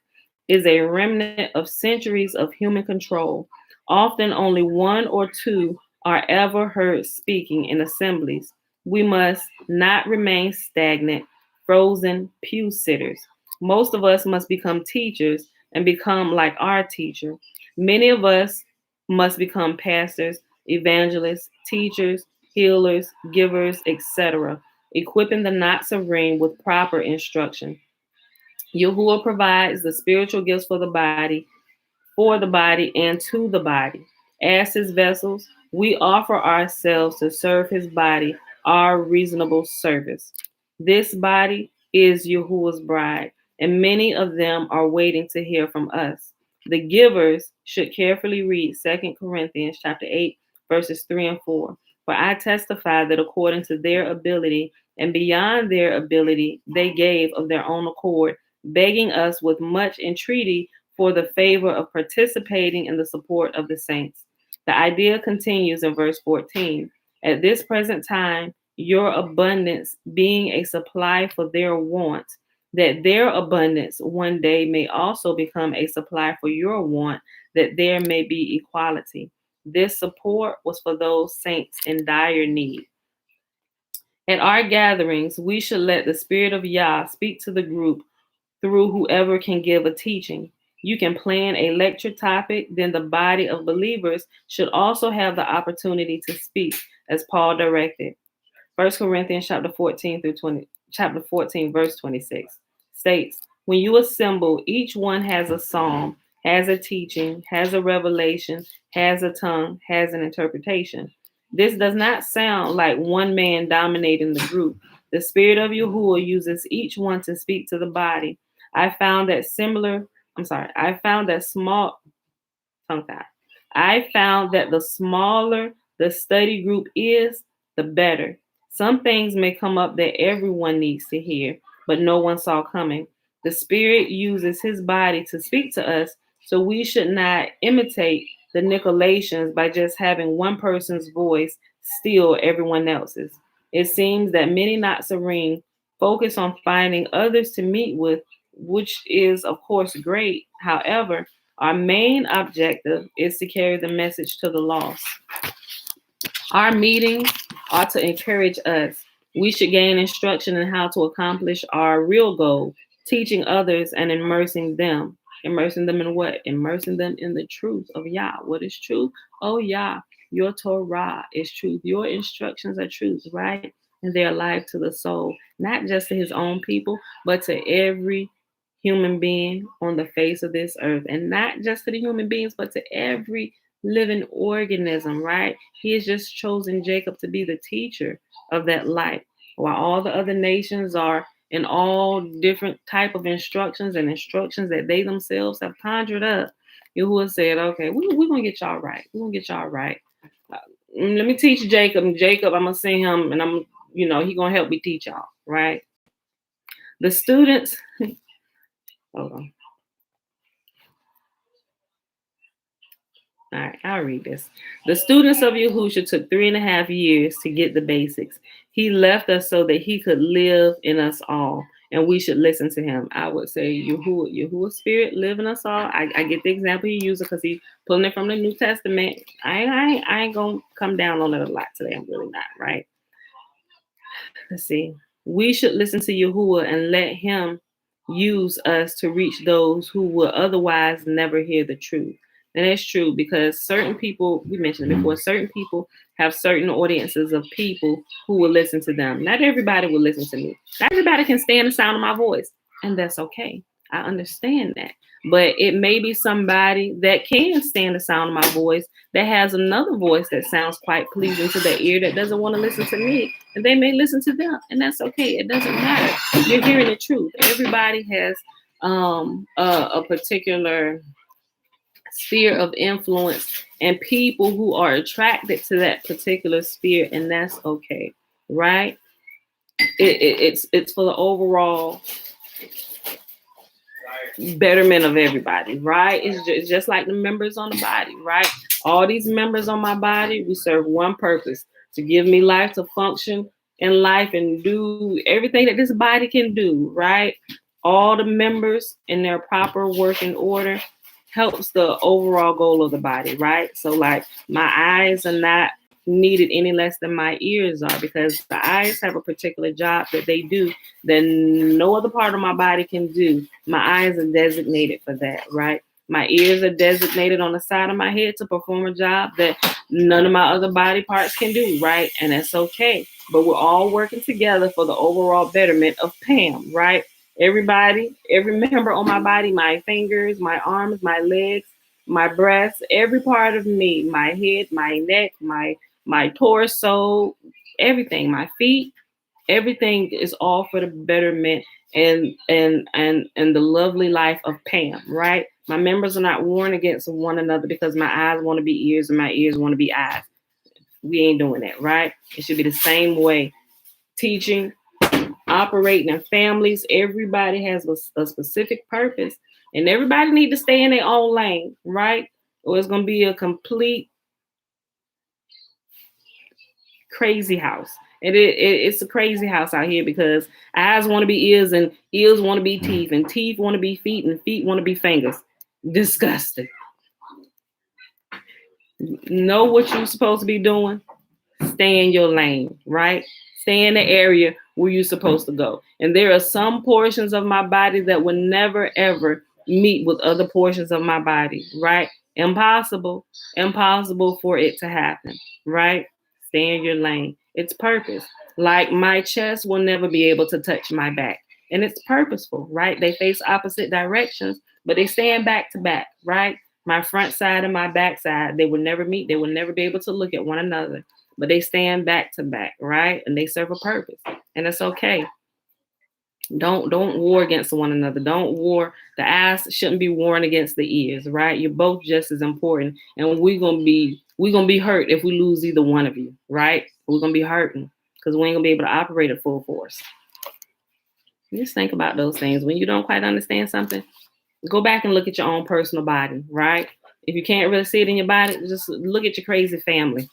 is a remnant of centuries of human control. Often only one or two are ever heard speaking in assemblies. We must not remain stagnant, frozen pew sitters. Most of us must become teachers and become like our teacher. Many of us must become pastors, evangelists, teachers, healers, givers, etc., equipping the Nazarene with proper instruction. Yahuwah provides the spiritual gifts for the body, and to the body. As his vessels, we offer ourselves to serve his body, our reasonable service. This body is Yahuwah's bride, and many of them are waiting to hear from us. The givers should carefully read 2 Corinthians chapter 8, verses 3 and 4. For I testify that according to their ability and beyond their ability, they gave of their own accord, begging us with much entreaty for the favor of participating in the support of the saints. The idea continues in verse 14. At this present time, your abundance being a supply for their want, that their abundance one day may also become a supply for your want, that there may be equality. This support was for those saints in dire need. At our gatherings, we should let the Spirit of Yah speak to the group through whoever can give a teaching. You can plan a lecture topic, then the body of believers should also have the opportunity to speak, as Paul directed. 1 Corinthians chapter 14 through 20, chapter 14, verse 26 states, when you assemble, each one has a psalm, has a teaching, has a revelation, has a tongue, has an interpretation. This does not sound like one man dominating the group. The spirit of Yahuwah uses each one to speak to the body. I found that similar, I found that small, tongue tied. I found that the smaller the study group is, the better. Some things may come up that everyone needs to hear, but no one saw coming. The Spirit uses his body to speak to us, so we should not imitate the Nicolaitans by just having one person's voice steal everyone else's. It seems that many Nazarene focus on finding others to meet with, which is, of course, great. However, our main objective is to carry the message to the lost. Our meetings ought to encourage us. We should gain instruction in how to accomplish our real goal, teaching others and immersing them. Immersing them in what? Immersing them in the truth of Yah. What is truth? Oh, Yah, your Torah is truth. Your instructions are truth, right? And they are life to the soul, not just to his own people, but to every human being on the face of this earth. And not just to the human beings, but to every living organism, right? He has just chosen Jacob to be the teacher of that life, while all the other nations are in all different type of instructions and instructions that they themselves have conjured up. Yahuwah said, okay, we're going to get y'all right. We're going to get y'all right. Let me teach Jacob. Jacob, I'm going to send him and he going to help me teach y'all, right? The students, hold on. All right, I'll read this. The students of Yahusha took 3.5 years to get the basics. He left us so that he could live in us all, and we should listen to him. I would say Yahuwah's spirit live in us all. I get the example he uses because he's pulling it from the New Testament. I ain't going to come down on it a lot today. I'm really not, right? Let's see. We should listen to Yahuwah and let him use us to reach those who would otherwise never hear the truth. And that's true because certain people, we mentioned it before, certain people have certain audiences of people who will listen to them. Not everybody will listen to me. Not everybody can stand the sound of my voice. And that's okay. I understand that. But it may be somebody that can stand the sound of my voice that has another voice that sounds quite pleasing to their ear that doesn't want to listen to me. And they may listen to them. And that's okay. It doesn't matter. You're hearing the truth. Everybody has a particular sphere of influence and people who are attracted to that particular sphere, and that's okay, right? It's for the overall betterment of everybody, right? It's just like the members on the body, right? All these members on my body, we serve one purpose: to give me life, to function in life and do everything that this body can do, right? All the members in their proper working order helps the overall goal of the body, right? So like my eyes are not needed any less than my ears are because the eyes have a particular job that they do that no other part of my body can do. My eyes are designated for that, right? My ears are designated on the side of my head to perform a job that none of my other body parts can do, right? And that's okay. But we're all working together for the overall betterment of Pam, right? Everybody, every member on my body, my fingers, my arms, my legs, my breasts, every part of me, my head, my neck, my torso, everything, my feet, everything is all for the betterment and the lovely life of Pam, right? My members are not warring against one another because my eyes want to be ears and my ears want to be eyes. We ain't doing that, right? It should be the same way. Teaching, operating in families, everybody has a specific purpose, and everybody need to stay in their own lane, right? Or it's gonna be a complete crazy house. It's a crazy house out here because eyes want to be ears and ears want to be teeth and teeth want to be feet and feet want to be fingers. Disgusting. Know what you're supposed to be doing. Stay in your lane, right? Stay in the area where you're supposed to go. And there are some portions of my body that will never, ever meet with other portions of my body, right? Impossible for it to happen, right? Stay in your lane. It's purpose. Like my chest will never be able to touch my back. And it's purposeful, right? They face opposite directions, but they stand back to back, right? My front side and my back side, they will never meet. They will never be able to look at one another. but they stand back to back, right? And they serve a purpose, and it's okay. Don't war against one another. Don't war. The eyes shouldn't be warring against the ears, right? You're both just as important, and we're gonna be hurt if we lose either one of you, right? We're gonna be hurting because we ain't gonna be able to operate at full force. Just think about those things. When you don't quite understand something, go back and look at your own personal body, right? If you can't really see it in your body, just look at your crazy family.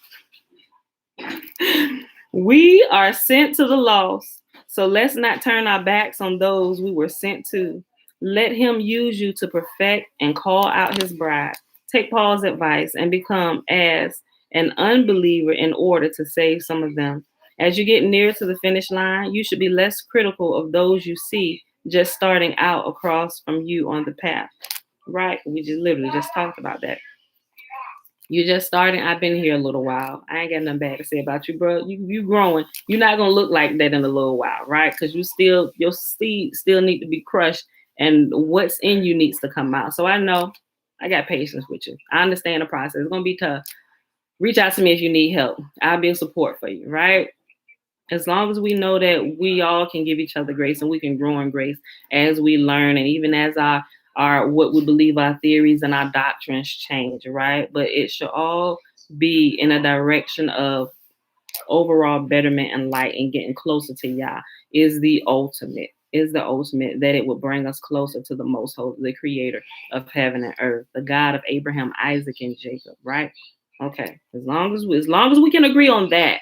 We are sent to the lost, so let's not turn our backs on those we were sent to. Let him use you to perfect and call out his bride. Take Paul's advice and become as an unbeliever in order to save some of them. As you get near to the finish line, you should be less critical of those you see just starting out across from you on the path. Right? We just literally just talked about that. You're just starting. I've been here a little while. I ain't got nothing bad to say about you, bro. You growing. You're not gonna look like that in a little while, right? Because your seed still need to be crushed, and what's in you needs to come out. So I know I got patience with you. I understand the process. It's gonna be tough. Reach out to me if you need help. I'll be a support for you, right? As long as we know that we all can give each other grace and we can grow in grace as we learn, and even as our what we believe, our theories and our doctrines change, right? But it should all be in a direction of overall betterment and light, and getting closer to Yah is the ultimate that it will bring us closer to the most holy, the creator of heaven and earth, the God of Abraham, Isaac, and Jacob, right? Okay. As long as we can agree on that,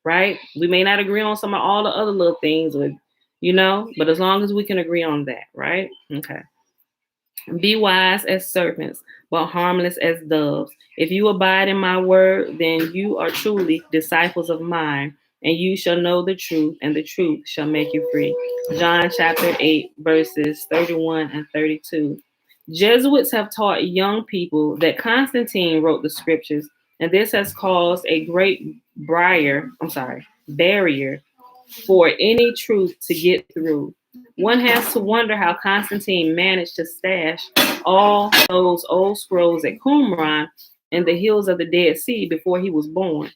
right? We may not agree on some of all the other little things but as long as we can agree on that, right? Okay. Be wise as serpents, but harmless as doves. If you abide in my word, then you are truly disciples of mine, and you shall know the truth, and the truth shall make you free. John chapter 8, verses 31 and 32. Jesuits have taught young people that Constantine wrote the scriptures, and this has caused a great barrier for any truth to get through. One has to wonder how Constantine managed to stash all those old scrolls at Qumran in the hills of the Dead Sea before he was born.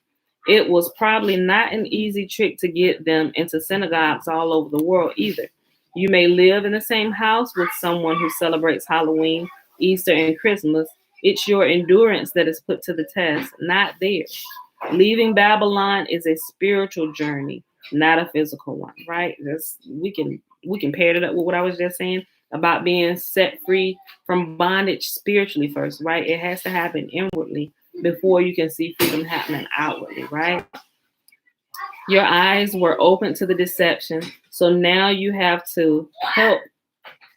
It was probably not an easy trick to get them into synagogues all over the world either. You may live in the same house with someone who celebrates Halloween, Easter, and Christmas. It's your endurance that is put to the test, not theirs. Leaving Babylon is a spiritual journey, not a physical one, right? We can pair it up with what I was just saying about being set free from bondage spiritually first, right? It has to happen inwardly before you can see freedom happening outwardly, right? Your eyes were open to the deception, so now you have to help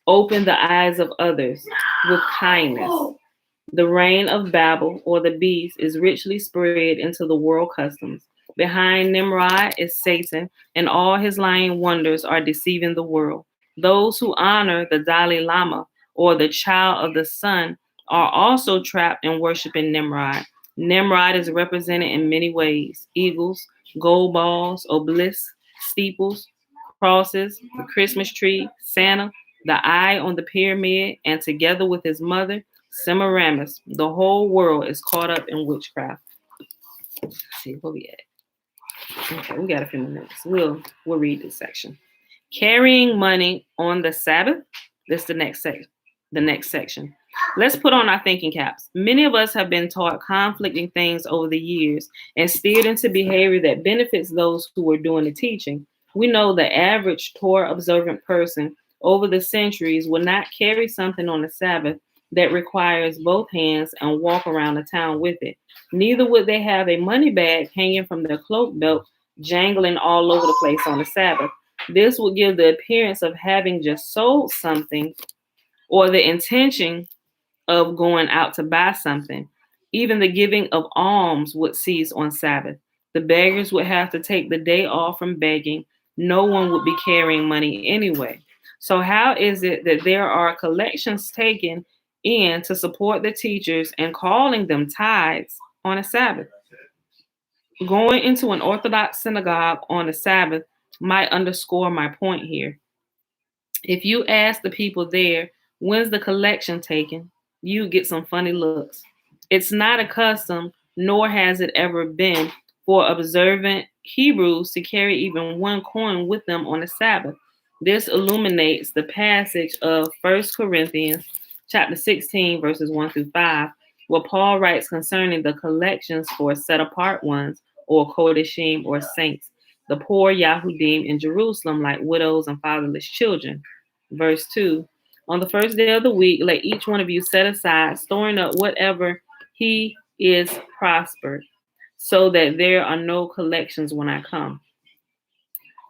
open the eyes of others with kindness. The reign of Babel, or the beast, is richly spread into the world customs. Behind Nimrod is Satan, and all his lying wonders are deceiving the world. Those who honor the Dalai Lama, or the child of the sun, are also trapped in worshiping Nimrod. Nimrod is represented in many ways: eagles, gold balls, obelisks, steeples, crosses, the Christmas tree, Santa, the eye on the pyramid, and together with his mother, Semiramis, the whole world is caught up in witchcraft. Let's see where we at. Okay, we got a few minutes. We'll read this section. Carrying money on the Sabbath. This is the next section. Let's put on our thinking caps. Many of us have been taught conflicting things over the years and steered into behavior that benefits those who are doing the teaching. We know the average Torah observant person over the centuries will not carry something on the Sabbath that requires both hands and walk around the town with it. Neither would they have a money bag hanging from their cloak belt, jangling all over the place on the Sabbath. This would give the appearance of having just sold something, or the intention of going out to buy something. Even the giving of alms would cease on Sabbath. The beggars would have to take the day off from begging. No one would be carrying money anyway. So how is it that there are collections taken in to support the teachers and calling them tithes on a Sabbath? Going into an Orthodox synagogue on a Sabbath might underscore my point here. If you ask the people there, when's the collection taken, you get some funny looks. It's not a custom, nor has it ever been, for observant Hebrews to carry even one coin with them on the Sabbath. This illuminates the passage of 1 Corinthians chapter 16, verses 1 through 5, where Paul writes concerning the collections for set-apart ones, or Kodeshim, or saints, the poor Yahudim in Jerusalem, like widows and fatherless children. Verse 2, on the first day of the week, let each one of you set aside, storing up whatever he is prospered, so that there are no collections when I come.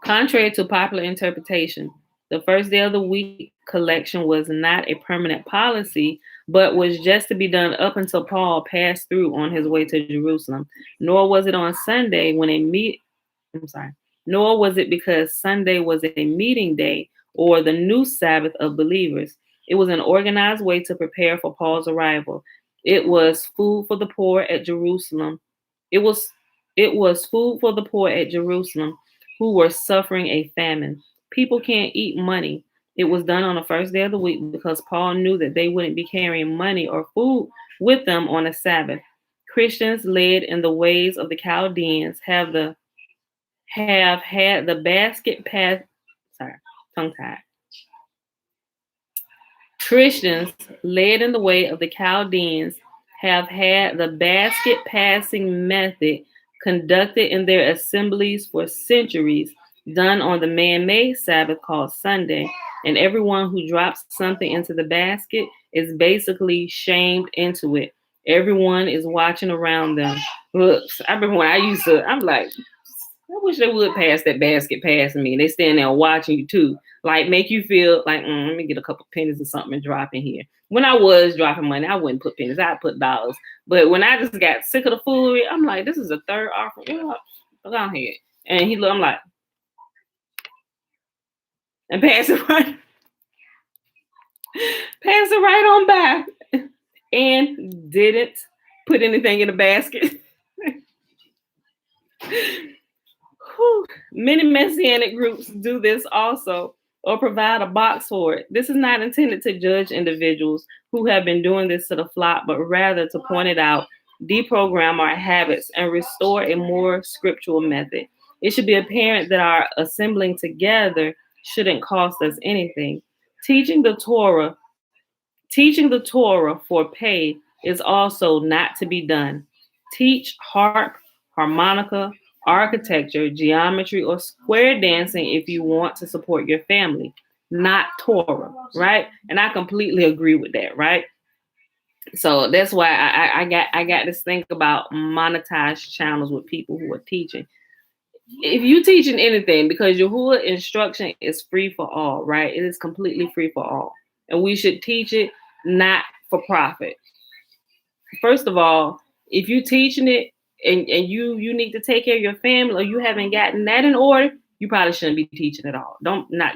Contrary to popular interpretation, the first day of the week collection was not a permanent policy, but was just to be done up until Paul passed through on his way to Jerusalem. Nor was it on Sunday when nor was it because Sunday was a meeting day or the new Sabbath of believers. It was an organized way to prepare for Paul's arrival. It was food for the poor at Jerusalem. It was food for the poor at Jerusalem who were suffering a famine. People can't eat money. It was done on the first day of the week because Paul knew that they wouldn't be carrying money or food with them on the Sabbath. Christians led in the ways of the Chaldeans have had the basket pass. Sorry, tongue tied. Christians led in the way of the Chaldeans have had the basket passing method conducted in their assemblies for centuries, done on the man-made Sabbath called Sunday, and everyone who drops something into the basket is basically shamed into it. Everyone is watching around them. Look, I remember when I'm like, I wish they would pass that basket past me. They stand there watching you too. Like make you feel like, let me get a couple pennies or something and drop in here. When I was dropping money, I wouldn't put pennies, I'd put dollars. But when I just got sick of the foolery, I'm like, this is a third offer. Go ahead. And I'm like, and pass it right on by. And didn't put anything in the basket. Many Messianic groups do this also, or provide a box for it. This is not intended to judge individuals who have been doing this to the flock, but rather to point it out, deprogram our habits, and restore a more scriptural method. It should be apparent that our assembling together shouldn't cost us anything. Teaching the Torah for pay is also not to be done. Teach harp, harmonica, architecture, geometry, or square dancing if you want to support your family, not Torah, right? And I completely agree with that, right? So that's why I got this thing about monetized channels with people who are teaching. If you teaching anything, because Yahuwah instruction is free for all, right? It is completely free for all. And we should teach it not for profit. First of all, if you're teaching it and you need to take care of your family, or you haven't gotten that in order, you probably shouldn't be teaching at all.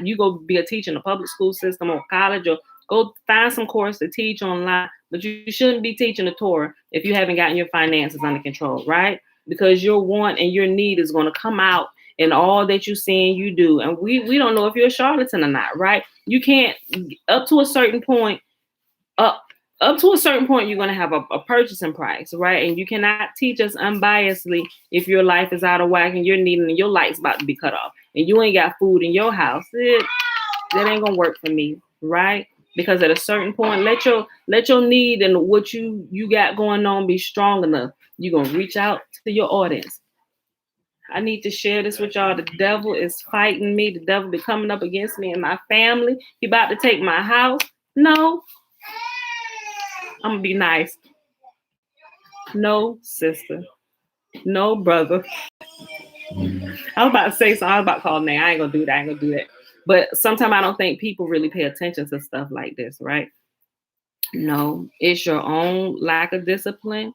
You go be a teacher in a public school system or college, or go find some course to teach online, but you shouldn't be teaching the Torah if you haven't gotten your finances under control, right? Because your want and your need is going to come out in all that you're seeing you do. And we don't know if you're a charlatan or not, right? You can't, up to a certain point, you're going to have a purchasing price, right? And you cannot teach us unbiasedly if your life is out of whack and you're needing and your light's about to be cut off and you ain't got food in your house. That ain't gonna work for me, right? Because at a certain point, let your need and what you got going on be strong enough. You're gonna reach out to your audience. I need to share this with y'all. The devil is fighting me. The devil be coming up against me and my family. He about to take my house. No, I'm gonna be nice. No, sister. No, brother. I was about to say something. I was about to call name. I ain't gonna do that. But sometimes I don't think people really pay attention to stuff like this, right? No, it's your own lack of discipline,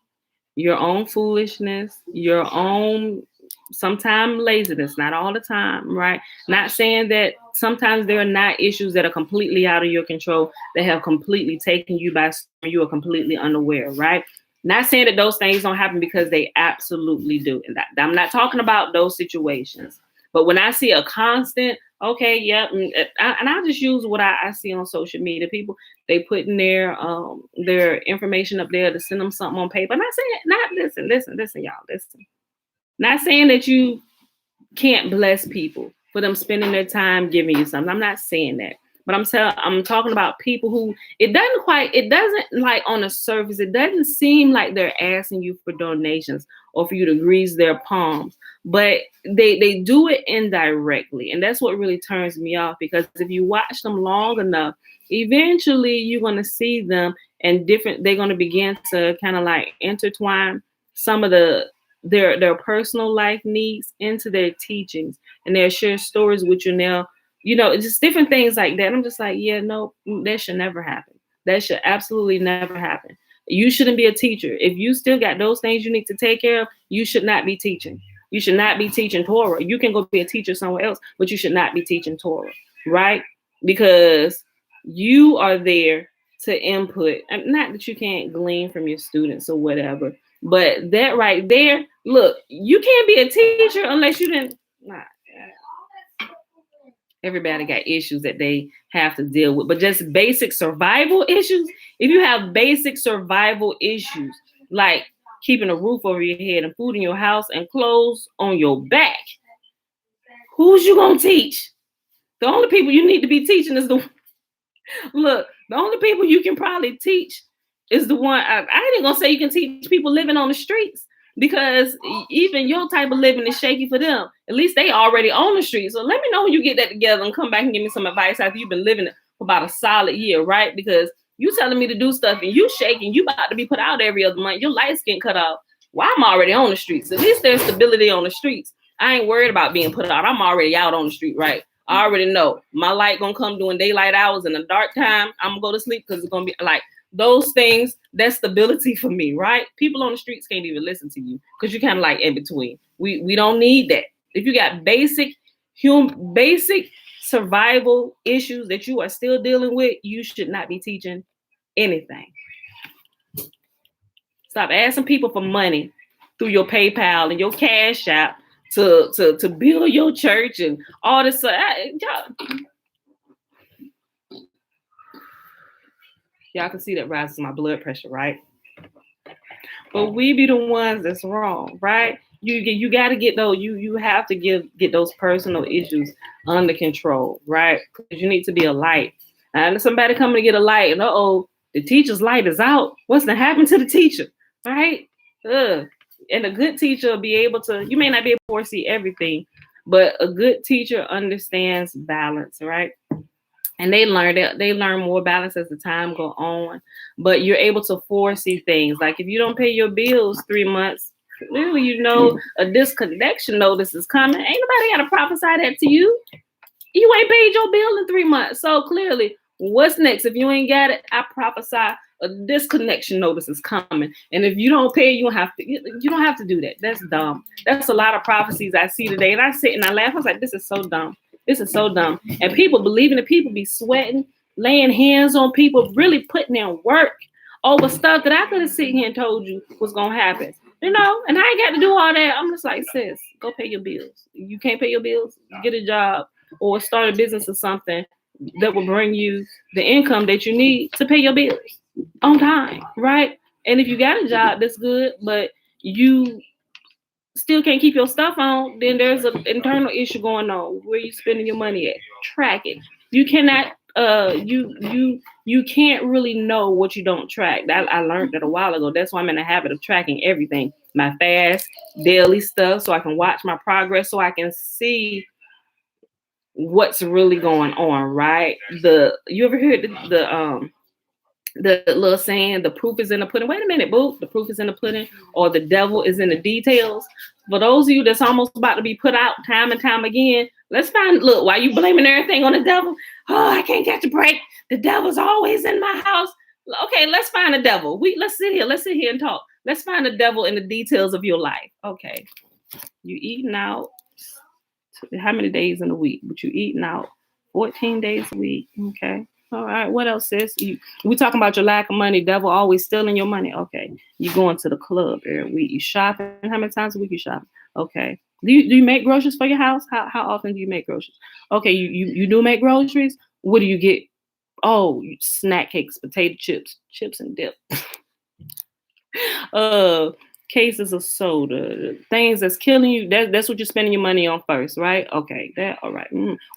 your own foolishness, your own sometimes laziness, not all the time, right? Not saying that sometimes there are not issues that are completely out of your control that have completely taken you by storm. You are completely unaware, right? Not saying that those things don't happen, because they absolutely do. And I'm not talking about those situations. But when I see a constant, okay, yeah, and I'll just use what I see on social media. People, they putting their information up there to send them something on paper. And I say, listen, y'all, listen. Not saying that you can't bless people for them spending their time giving you something. I'm not saying that. But I'm talking about people who it doesn't like on the surface, it doesn't seem like they're asking you for donations or for you to grease their palms, but they do it indirectly. And that's what really turns me off, because if you watch them long enough, eventually you're gonna see them and they're gonna begin to kind of like intertwine some of their personal life needs into their teachings, and they'll share stories with you now, just different things like that. I'm just like, yeah, no, that should never happen. That should absolutely never happen. You shouldn't be a teacher. If you still got those things you need to take care of, you should not be teaching. You should not be teaching Torah. You can go be a teacher somewhere else, but you should not be teaching Torah, right? Because you are there to input. Not that you can't glean from your students or whatever, but that right there, look, you can't be a teacher unless you didn't. Nah, everybody got issues that they have to deal with, but just basic survival issues. If you have basic survival issues like keeping a roof over your head and food in your house and clothes on your back, who's you gonna teach? The only people you need to be teaching is the only people you can probably teach is the one. I ain't gonna say you can teach people living on the streets, because even your type of living is shaky for them. At least they already on the street. So let me know when you get that together and come back and give me some advice after you've been living for about a solid year, right? Because you telling me to do stuff and you shaking, you about to be put out every other month. Your lights getting cut off. Well, I'm already on the streets. At least there's stability on the streets. I ain't worried about being put out. I'm already out on the street, right? I already know my light gonna come during daylight hours. In the dark time, I'm gonna go to sleep because it's gonna be like those things. That's stability for me, right? People on the streets can't even listen to you because you're kind of like in between. We don't need that. If you got basic survival issues that you are still dealing with, you should not be teaching anything. Stop asking people for money through your PayPal and your Cash App to build your church and all this stuff. Y'all can see that rises my blood pressure, right? But we be the ones that's wrong, right? You got to get those. You have to get those personal issues under control, right? Because you need to be a light. And somebody coming to get a light, and the teacher's light is out. What's gonna happen to the teacher, right? And a good teacher will be able to. You may not be able to foresee everything, but a good teacher understands balance, right? And they learn more balance as the time go on. But you're able to foresee things. Like if you don't pay your bills 3 months, clearly a disconnection notice is coming. Ain't nobody got to prophesy that to you. You ain't paid your bill in 3 months. So clearly, what's next? If you ain't got it, I prophesy a disconnection notice is coming. And if you don't pay, you don't have to do that. That's dumb. That's a lot of prophecies I see today. And I sit and I laugh. I was like, this is so dumb. This is so dumb. And people believing it, people be sweating, laying hands on people, really putting in work over stuff that I could have sitting here and told you was going to happen. And I ain't got to do all that. I'm just like, sis, go pay your bills. You can't pay your bills, get a job or start a business or something that will bring you the income that you need to pay your bills on time, right? And if you got a job that's good, but you still can't keep your stuff on, then there's an internal issue going on. Where you spending your money at? Track it. You cannot you can't really know what you don't track. I learned that a while ago. That's why I'm in the habit of tracking everything. My fast, daily stuff, so I can watch my progress, so I can see what's really going on, right? You ever heard the little saying, the proof is in the pudding? Wait a minute, boo. The proof is in the pudding, or the devil is in the details. For those of you that's almost about to be put out time and time again, look, why you blaming everything on the devil? Oh, I can't catch a break. The devil's always in my house. Okay, let's find the devil. Let's sit here and talk. Let's find the devil in the details of your life. Okay, you eating out how many days in a week? But you eating out 14 days a week. Okay. All right. What else, sis? We talking about your lack of money. Devil always stealing your money. Okay. You going to the club every week. You shopping. How many times a week you shopping? Okay. Do you make groceries for your house? How often do you make groceries? Okay. You do make groceries. What do you get? Oh, snack cakes, potato chips and dip. cases of soda, things that's killing you. That's what you're spending your money on first, right? Okay, that all right.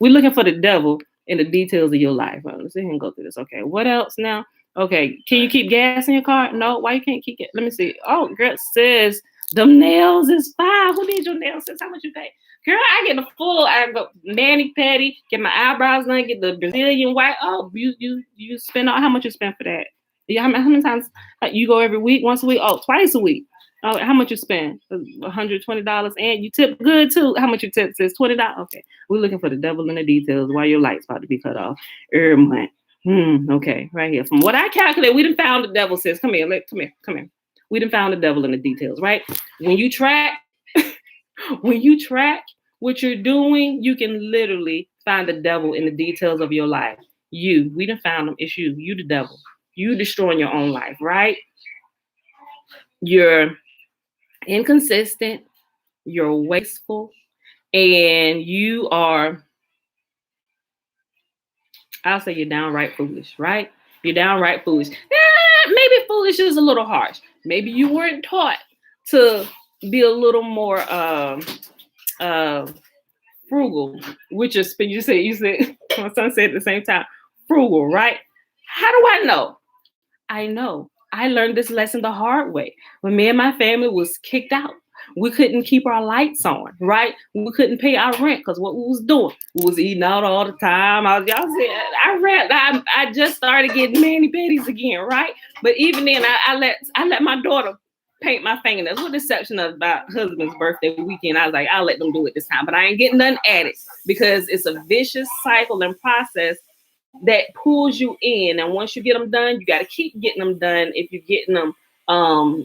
We're looking for the devil in the details of your life. Let's see and go through this. Okay, what else now? Okay, can you keep gas in your car? No, why you can't keep it? Let me see. Oh, girl says them nails is fine. Who did your nails? Says how much you pay? Girl, I get the full. I go mani pedi, get my eyebrows done, get the Brazilian white. Oh, you spend all how much you spend for that? Yeah, how many times you go every week, once a week? Oh, twice a week. Oh, how much you spend? $120, and you tip good too. How much you tip? Says $20. Okay, we're looking for the devil in the details. Why your lights about to be cut off every month? Okay, right here. From what I calculate, we done found the devil. Says, come here, come here. We done found the devil in the details, right? When you track, when you track what you're doing, you can literally find the devil in the details of your life. We done found him. It's you. You the devil. You destroying your own life, right? You're inconsistent, you're wasteful, and you are, I'll say you're downright foolish, right? You're downright foolish. Maybe foolish is a little harsh. Maybe you weren't taught to be a little more frugal, which is, you said, my son said at the same time, frugal, right? How do I know? I know. I learned this lesson the hard way. When me and my family was kicked out, we couldn't keep our lights on, right? We couldn't pay our rent because what we was doing, we was eating out all the time. I just started getting mani pedis again, right? But even then, I let my daughter paint my fingernails, with the exception of my husband's birthday weekend. I was like, I'll let them do it this time, but I ain't getting nothing at it because it's a vicious cycle and process that pulls you in, and once you get them done, you got to keep getting them done. If you're getting them,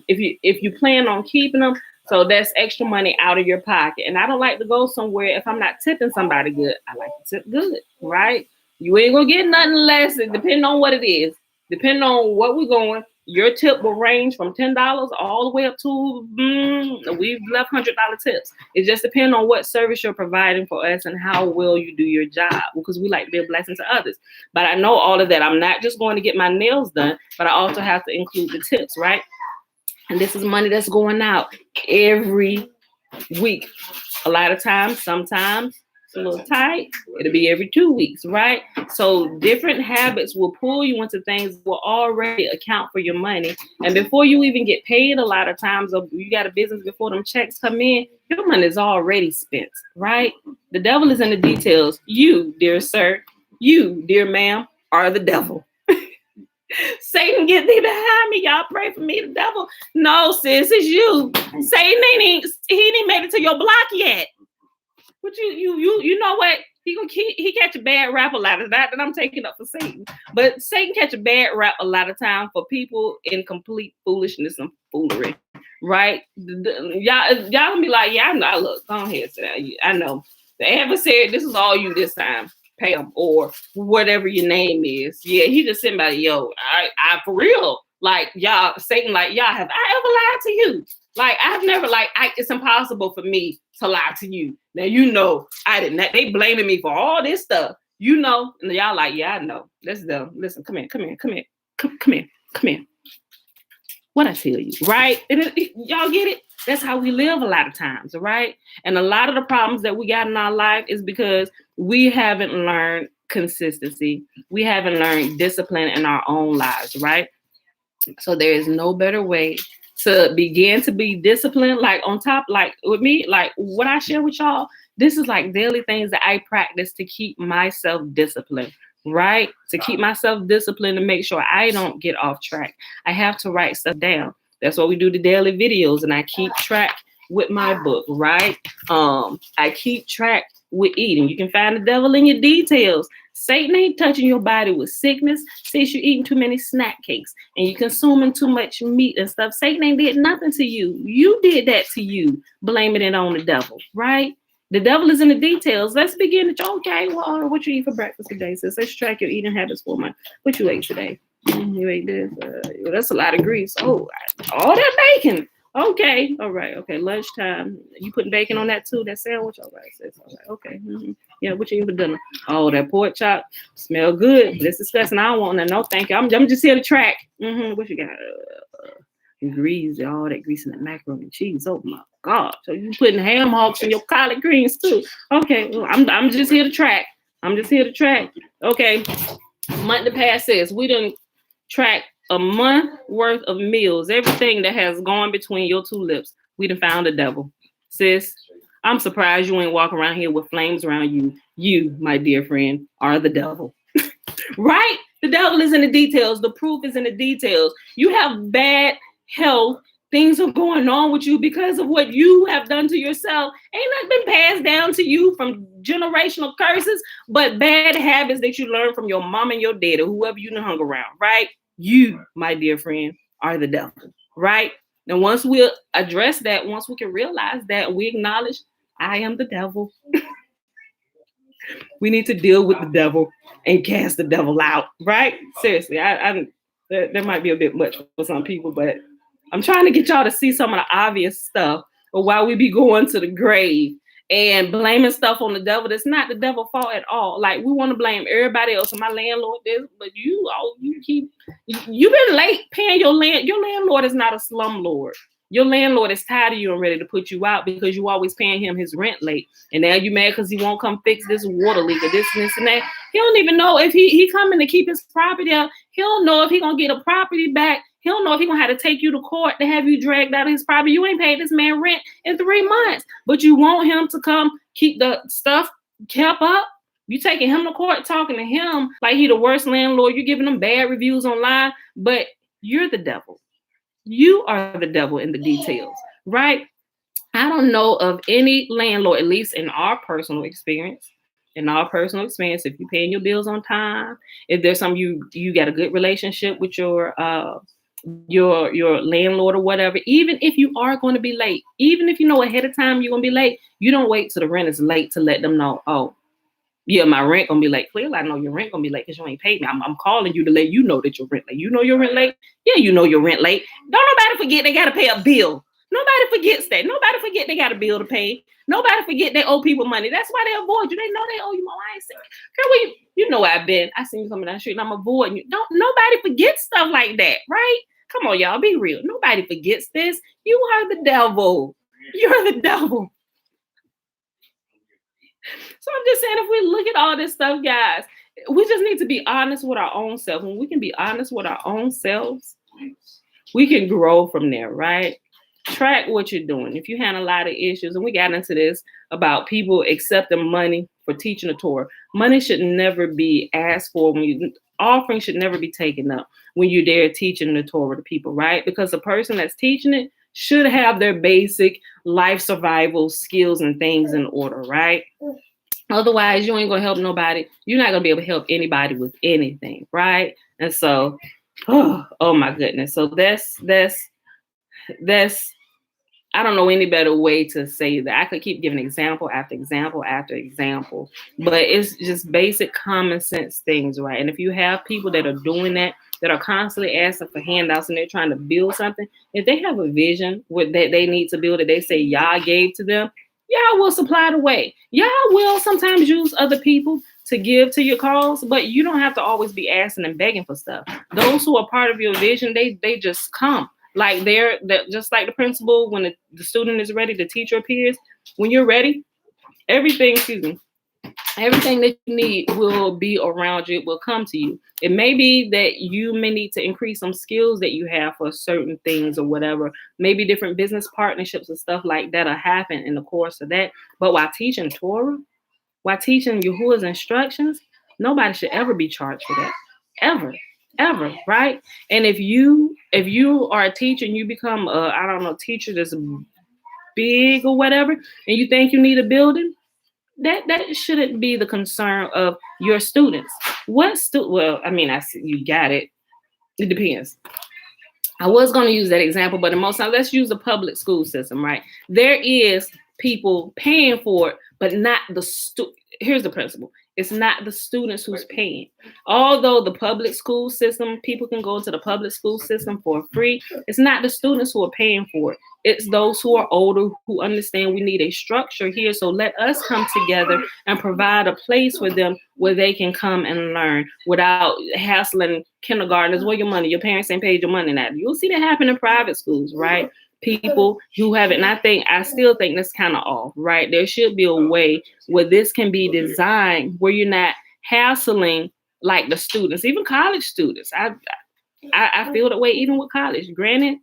if you plan on keeping them, so that's extra money out of your pocket. And I don't like to go somewhere if I'm not tipping somebody good. I like to tip good, right? You ain't gonna get nothing less, depending on what it is, depending on what we're going. Your tip will range from $10 all the way up to we've left $100 tips. It just depends on what service you're providing for us and how well you do your job, because we like to be a blessing to others. But I know all of that. I'm not just going to get my nails done, but I also have to include the tips, right? And this is money that's going out every week. A lot of times, sometimes it's a little tight. It'll be every 2 weeks, right? So different habits will pull you into things that will already account for your money. And before you even get paid, a lot of times, or you got a business, before them checks come in, your money is already spent, right? The devil is in the details. You, dear sir, you, dear ma'am, are the devil. Satan, get thee behind me. Y'all pray for me, the devil. No, sis, it's you. Satan ain't made it to your block yet. But you know what? He catch a bad rap a lot of that I'm taking up for Satan. But Satan catch a bad rap a lot of time for people in complete foolishness and foolery, right? Y'all gonna be like, yeah, I know. Look, go ahead, I know. The adversary, this is all you this time. Pay him, or whatever your name is. Yeah, he just sitting by, yo, I for real. Like, y'all, Satan, like, y'all, have I ever lied to you? Like, I've never, it's impossible for me to lie to you. Now, you know, I didn't. They blaming me for all this stuff, you know, and y'all like, yeah, I know. Let's go. Listen, come here. What I tell you, right? Y'all get it? That's how we live a lot of times, right? And a lot of the problems that we got in our life is because we haven't learned consistency. We haven't learned discipline in our own lives, right? So there is no better way to begin to be disciplined. Like on top, like with me, like what I share with y'all, this is like daily things that I practice to keep myself disciplined, right? To keep myself disciplined and make sure I don't get off track. I have to write stuff down. That's why we do the daily videos, and I keep track with my book, right? I keep track with eating. You can find the devil in your details. Satan ain't touching your body with sickness since you're eating too many snack cakes and you're consuming too much meat and stuff. Satan ain't did nothing to you. You did that to you, blaming it on the devil, right? The devil is in the details. Let's begin. Okay, well, what you eat for breakfast today? So let's track your eating habits for a month. What you ate today? You ate this. That's a lot of grease. Oh, all that bacon. Okay, all right, okay. Lunchtime. You putting bacon on that too? That sandwich? All right, sis. All right, okay. Yeah, what you eat for dinner? Oh, that pork chop. Smell good. Let's discuss. And I don't want to know. Thank you. I'm just here to track. What you got? Grease, all that grease in the macaroni and cheese. Oh my God. So you putting ham hocks in your collard greens too. Okay, well, I'm just here to track. I'm just here to track. Okay. Month to pass says we done track a month worth of meals, everything that has gone between your two lips. We done found the devil. Sis, I'm surprised you ain't walking around here with flames around you. You, my dear friend, are the devil. Right? The devil is in the details. The proof is in the details. You have bad health. Things are going on with you because of what you have done to yourself. Ain't nothing been passed down to you from generational curses, but bad habits that you learned from your mom and your dad or whoever you hung around, right? You, my dear friend, are the devil, right? And once we address that, once we can realize that, we acknowledge, I am the devil. We need to deal with the devil and cast the devil out, right? Seriously, there might be a bit much for some people, but I'm trying to get y'all to see some of the obvious stuff of why we be going to the grave and blaming stuff on the devil. That's not the devil's fault at all. Like, we want to blame everybody else. And my landlord this, but you've been late paying your land. Your landlord is not a slumlord. Your landlord is tired of you and ready to put you out because you always paying him his rent late. And now you mad because he won't come fix this water leak or this and that. He don't even know if he coming to keep his property out. He don't know if he gonna get a property back. He don't know if he gonna have to take you to court to have you dragged out of his property. You ain't paid this man rent in 3 months, but you want him to come keep the stuff kept up. You taking him to court, talking to him like he the worst landlord. You're giving him bad reviews online, but you're the devil. You are the devil in the details, right? I don't know of any landlord, at least in our personal experience. If you're paying your bills on time, if there's some you got a good relationship with your landlord or whatever, even if you are going to be late, even if you know ahead of time you're going to be late, you don't wait till the rent is late to let them know, oh, yeah, my rent gonna be late. Clearly, I know your rent gonna be late because you ain't paid me. I'm calling you to let you know that your rent late. You know your rent late? Yeah, you know your rent late. Don't nobody forget they gotta pay a bill. Nobody forgets that. Nobody forget they got a bill to pay. Nobody forget they owe people money. That's why they avoid you. They know they owe you more. I ain't saying, girl, where you know where I've been. I seen you coming down the street and I'm avoiding you. Don't nobody forget stuff like that, right? Come on, y'all, be real. Nobody forgets this. You are the devil. You're the devil. So I'm just saying, if we look at all this stuff, guys, we just need to be honest with our own self. When we can be honest with our own selves, we can grow from there, right? Track what you're doing. If you had a lot of issues, and we got into this about people accepting money for teaching the Torah, money should never be asked for offering should never be taken up when you're there teaching the Torah to people, right? Because the person that's teaching it should have their basic life survival skills and things in order, right? Otherwise, you ain't gonna help nobody. You're not gonna be able to help anybody with anything, right? And so, oh my goodness. So that's I don't know any better way to say that. I could keep giving example after example after example, but it's just basic common sense things, right? And if you have people that are doing that are constantly asking for handouts and they're trying to build something, if they have a vision that they need to build that they say Yah gave to them, Yah will supply the way. Yah will sometimes use other people to give to your cause, but you don't have to always be asking and begging for stuff. Those who are part of your vision, they just come. Like they're just like the principal, when the student is ready, the teacher appears. When you're ready, everything that you need will be around you. It will come to you. It may be that you may need to increase some skills that you have for certain things or whatever. Maybe different business partnerships and stuff like that will happen in the course of that. But while teaching Torah, while teaching Yahuwah's instructions, nobody should ever be charged for that. Ever, right? And if you are a teacher and you become a teacher that's big or whatever, and you think you need a building, that shouldn't be the concern of your students. Well, I mean, I see you got it. It depends. I was going to use that example, but in most times, let's use the public school system, right? There is people paying for it, but not the here's the principle. It's not the students who's paying. Although the public school system, people can go to the public school system for free, it's not the students who are paying for it. It's those who are older who understand we need a structure here. So let us come together and provide a place for them where they can come and learn without hassling kindergartners. Where your money? Your parents ain't paid your money now. You'll see that happen in private schools, right? People who have it. And I still think that's kind of off, right? There should be a way where this can be designed where you're not hassling like the students, even college students. I feel that way even with college. Granted,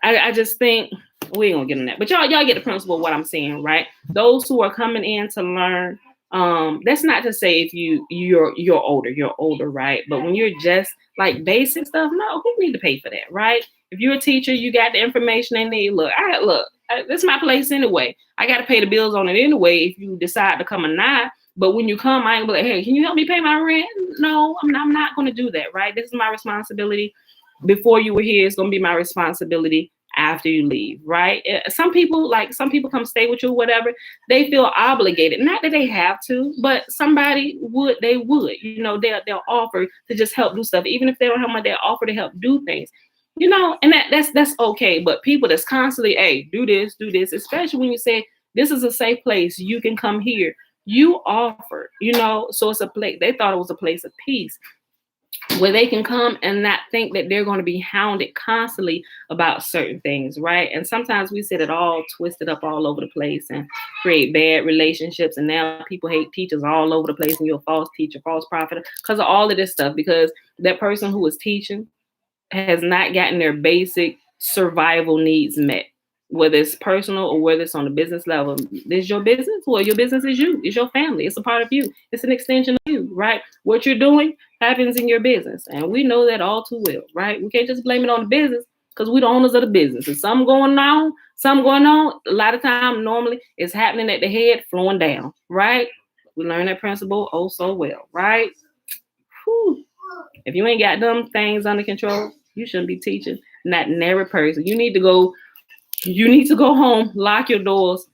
I just think we ain't gonna get on that. But y'all get the principle of what I'm saying, right? Those who are coming in to learn, that's not to say if you're older, right? But when you're just like basic stuff, no, who need to pay for that, right? If you're a teacher, you got the information they need. This is my place anyway. I got to pay the bills on it anyway. If you decide to come or not, but when you come, I ain't be like, hey, can you help me pay my rent? No, I'm not going to do that, right? This is my responsibility. Before you were here, it's going to be my responsibility after you leave, right? Some people come stay with you, whatever. They feel obligated, not that they have to, but somebody would, they'll offer to just help do stuff, even if they don't have money. They'll offer to help do things. And that's okay. But people that's constantly, hey, do this, especially when you say this is a safe place, you can come here. You offer, so it's a place. They thought it was a place of peace where they can come and not think that they're going to be hounded constantly about certain things, right? And sometimes we sit it all twisted up all over the place and create bad relationships. And now people hate teachers all over the place, and you're a false teacher, false prophet, because of all of this stuff. Because that person who is teaching has not gotten their basic survival needs met, whether it's personal or whether it's on the business level. This is your business. Well, your business is you. It's your family. It's a part of you. It's an extension of you, right? What you're doing happens in your business. And we know that all too well, right? We can't just blame it on the business because we're the owners of the business. If something going on, a lot of time, normally it's happening at the head, flowing down, right? We learn that principle oh so well, right? Whew. If you ain't got them things under control, you shouldn't be teaching. Not every person. You need to go home, lock your doors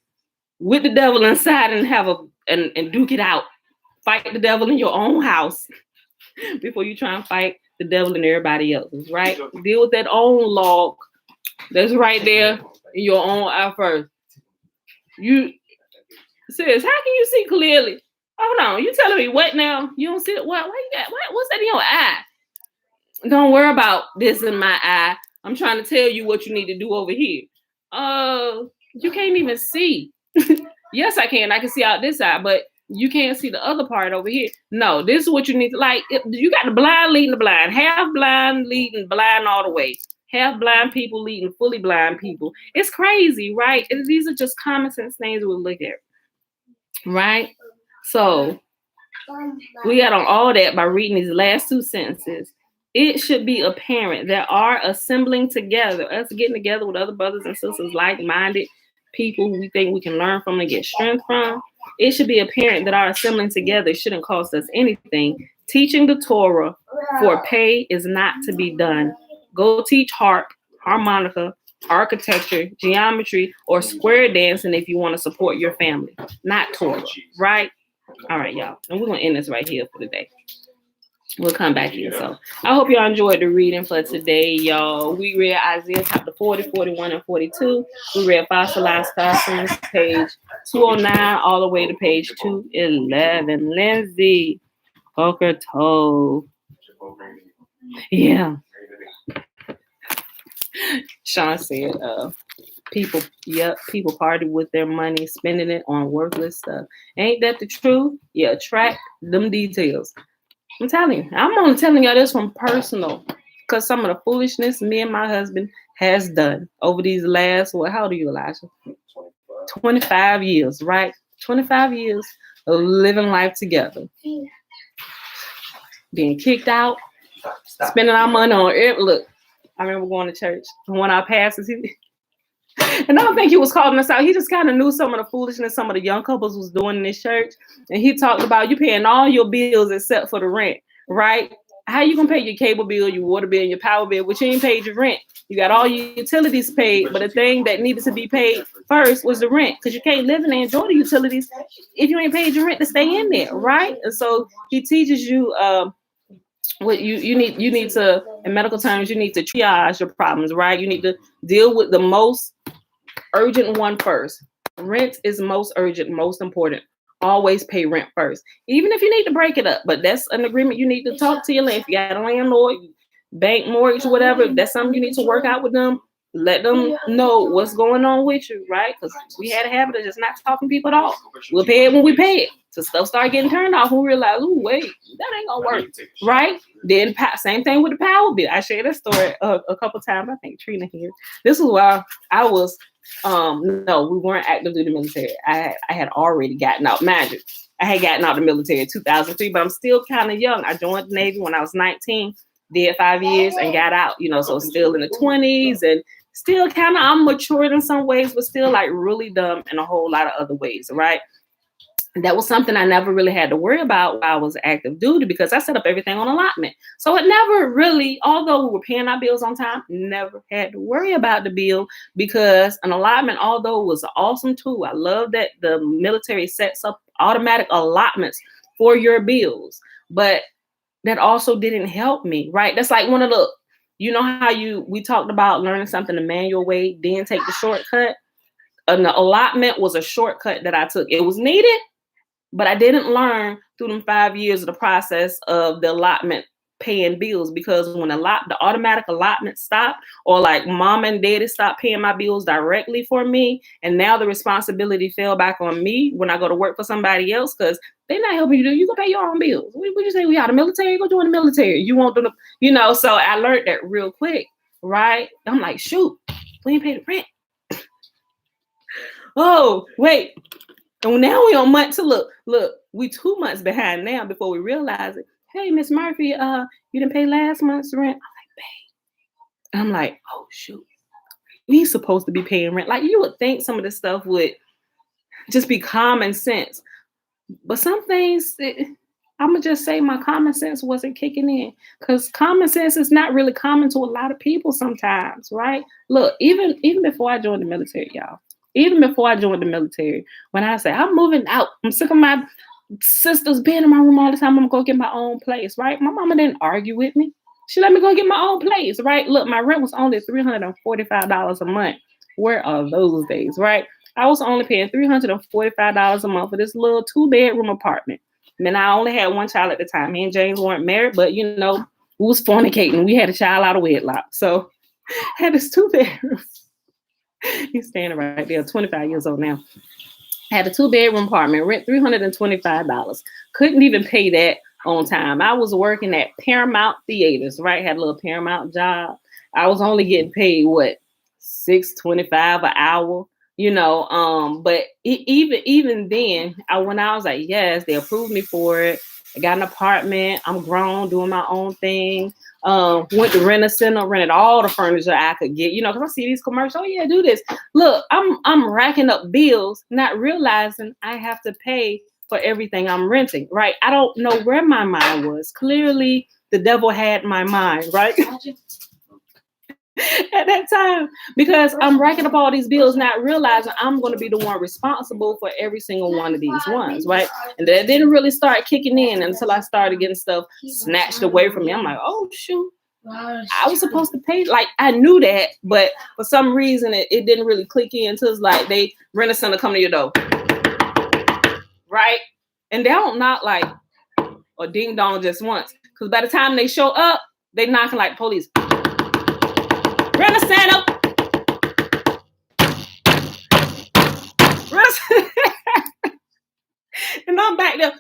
with the devil inside and duke it out. Fight the devil in your own house before you try and fight the devil in everybody else's, right? Deal with that own log that's right there in your own eye first. You says, how can you see clearly? Hold on, you telling me what now? You don't see it? What you got? What's that in your eye? Don't worry about this in my eye. I'm trying to tell you what you need to do over here. You can't even see. Yes, I can. I can see out this side, but you can't see the other part over here. No, this is what you need to you got the blind leading the blind, half blind leading blind all the way, half blind people leading fully blind people. It's crazy, right? These are just common sense things we'll look at, right? So we got on all that by reading these last two sentences. It should be apparent that our assembling together, us getting together with other brothers and sisters, like-minded people who we think we can learn from and get strength from, it should be apparent that our assembling together shouldn't cost us anything. Teaching the Torah for pay is not to be done. Go teach harp, harmonica, architecture, geometry, or square dancing if you want to support your family, not Torah, right? All right, y'all. And we're going to end this right here for today. We'll come back here. So I hope y'all enjoyed the reading for today, y'all. We read Isaiah chapter 40, 41, and 42. We read Fossilized Classrooms, page 209, all the way to page 211. Lindsay, Poker Toe. Yeah. Sean said, people party with their money, spending it on worthless stuff. Ain't that the truth? Yeah, track them details. I'm telling you, I'm only telling y'all this from personal, because some of the foolishness me and my husband has done over these last, how old are you, Elijah? 25 years, right? 25 years of living life together. Being kicked out, spending our money on it. Look, I remember going to church, and one of our pastors, and I don't think he was calling us out. He just kind of knew some of the foolishness some of the young couples was doing in this church. And he talked about you paying all your bills except for the rent, right? how you gonna pay your cable bill, your water bill, your power bill, but you ain't paid your rent? You got all your utilities paid, but the thing that needed to be paid first was the rent, because you can't live in and enjoy the utilities if you ain't paid your rent to stay in there, right? And so he teaches you what you need to, in medical terms, you need to triage your problems, right? You need to deal with the most urgent one first. Rent is most urgent, most important. Always pay rent first, even if you need to break it up. But that's an agreement you need to talk to your landlord. If you got a landlord, bank, mortgage, whatever, if that's something you need to work out with them. Let them know what's going on with you, right? Because we had a habit of just not talking to people at all. We'll pay it when we pay it. So stuff start getting turned off, and we realize, oh wait, that ain't gonna work, right? Then same thing with the power bill. I shared that story a couple times. I think Trina here. This was while I was no, we weren't active duty military. I had already gotten out. Mind you, I had gotten out of the military in 2003, but I'm still kind of young. I joined the Navy when I was 19, did 5 years and got out, so still in the 20s and still kind of, I'm matured in some ways, but still like really dumb in a whole lot of other ways, right? That was something I never really had to worry about while I was active duty, because I set up everything on allotment. So it never really, although we were paying our bills on time, never had to worry about the bill, because an allotment, although it was an awesome tool, I love that the military sets up automatic allotments for your bills, but that also didn't help me, right? That's like one of the, how we talked about learning something the manual way, then take the shortcut. An allotment was a shortcut that I took. It was needed, but I didn't learn through them 5 years of the process of the allotment paying bills, because when the automatic allotment stopped, or like mom and daddy stopped paying my bills directly for me, and now the responsibility fell back on me when I go to work for somebody else, because they're not helping you. You go pay your own bills. What you say? We out of the military? Go join the military. You won't do the, so I learned that real quick, right? I'm like, shoot, we ain't paid the rent. Oh, wait. And now we on month to look, we 2 months behind now before we realize it. Hey, Miss Murphy, you didn't pay last month's rent. I'm like, oh shoot, we supposed to be paying rent. Like, you would think some of this stuff would just be common sense, but some things, I'm gonna just say my common sense wasn't kicking in, because common sense is not really common to a lot of people sometimes, right? Look, even before I joined the military, y'all. Even before I joined the military, when I say I'm moving out, I'm sick of my sisters being in my room all the time, I'm gonna go get my own place, right? My mama didn't argue with me. She let me go get my own place, right? Look, my rent was only $345 a month. Where are those days, right? I was only paying $345 a month for this little 2-bedroom apartment. And then I only had one child at the time. Me and James weren't married, but we was fornicating. We had a child out of wedlock. So I had this 2-bedroom. He's standing right there, 25 years old now. Had a 2-bedroom apartment, rent $325. Couldn't even pay that on time. I was working at Paramount Theaters, right? Had a little Paramount job. I was only getting paid $6.25 an hour, but even then, when I was like, yes, they approved me for it. I got an apartment. I'm grown, doing my own thing. Went to rent a center, rented all the furniture I could get, because I see these commercials. Oh yeah, do this. Look, I'm racking up bills, not realizing I have to pay for everything I'm renting, right? I don't know where my mind was. Clearly, the devil had my mind, right? At that time, because I'm racking up all these bills, not realizing I'm going to be the one responsible for every single one of these ones, right? And that didn't really start kicking in until I started getting stuff snatched away from me. I'm like, oh shoot, I was supposed to pay. Like, I knew that, but for some reason it didn't really click in until it's like they rent a center come to your door, right? And they don't knock like or ding dong just once, because by the time they show up, they knocking like police. Rent a center. And I'm back there.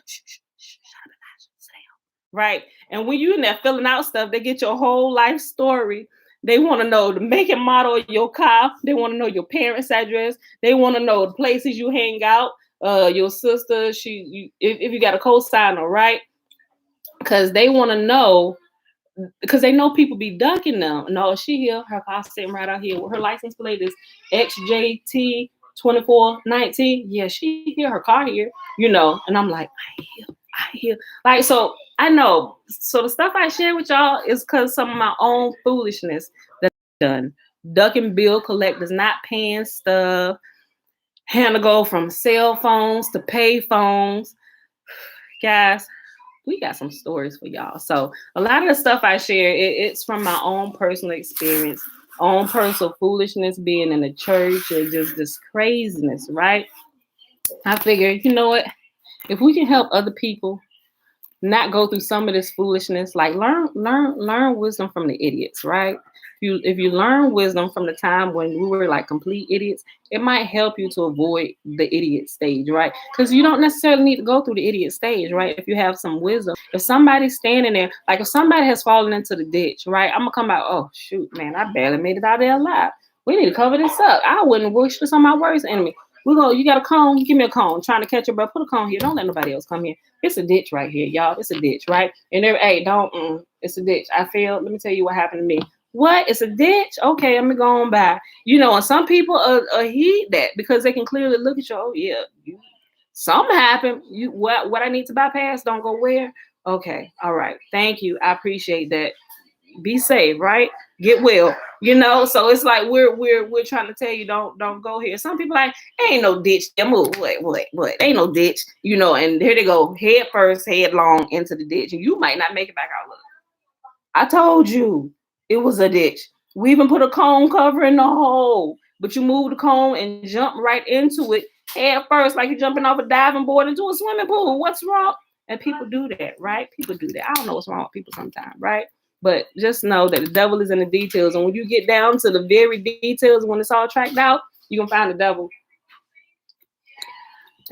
Right. And when you're in there filling out stuff, they get your whole life story. They want to know the make and model of your car. They want to know your parents' address. They want to know the places you hang out. Your sister, if you got a co-signer, right? Because they want to know, because they know people be ducking them. No, she here. Her car sitting right out here. Her license plate is XJT 2419. Yeah, she here. Her car here. And I'm like, I Like, so I know. So the stuff I share with y'all is because some of my own foolishness that I've done. Ducking bill collectors, not paying stuff, having to go from cell phones to pay phones. Guys, we got some stories for y'all. So a lot of the stuff I share, it's from my own personal experience, own personal foolishness, being in the church, or just this craziness, right? I figured, you know what? If we can help other people not go through some of this foolishness, like learn wisdom from the idiots, right? If you learn wisdom from the time when we were like complete idiots, it might help you to avoid the idiot stage, right? Because you don't necessarily need to go through the idiot stage, right? If you have some wisdom, if somebody's standing there, like if somebody has fallen into the ditch, right? I'm gonna come out, oh shoot, man, I barely made it out there alive. We need to cover this up. I wouldn't wish this on my worst enemy. You got a cone? Give me a cone. Trying to catch your breath. Put a cone here. Don't let nobody else come here. It's a ditch right here, y'all. It's a ditch, right? And hey, don't. It's a ditch. I failed. Let me tell you what happened to me. What? It's a ditch? Okay, let me go on by. And some people heed that because they can clearly look at you. Oh yeah, something happened. What I need to bypass? Don't go where? Okay, all right. Thank you. I appreciate that. Be safe, right? Get well. So it's like we're trying to tell you don't go here. Some people like, ain't no ditch. Move. What? Ain't no ditch. And here they go, head first, headlong into the ditch, and you might not make it back out. Look, I told you it was a ditch. We even put a cone cover in the hole, but you move the cone and jump right into it head first, like you're jumping off a diving board into a swimming pool. What's wrong? And people do that, right? People do that. I don't know what's wrong with people sometimes, right? But just know that the devil is in the details. And when you get down to the very details, when it's all tracked out, you're going to find the devil.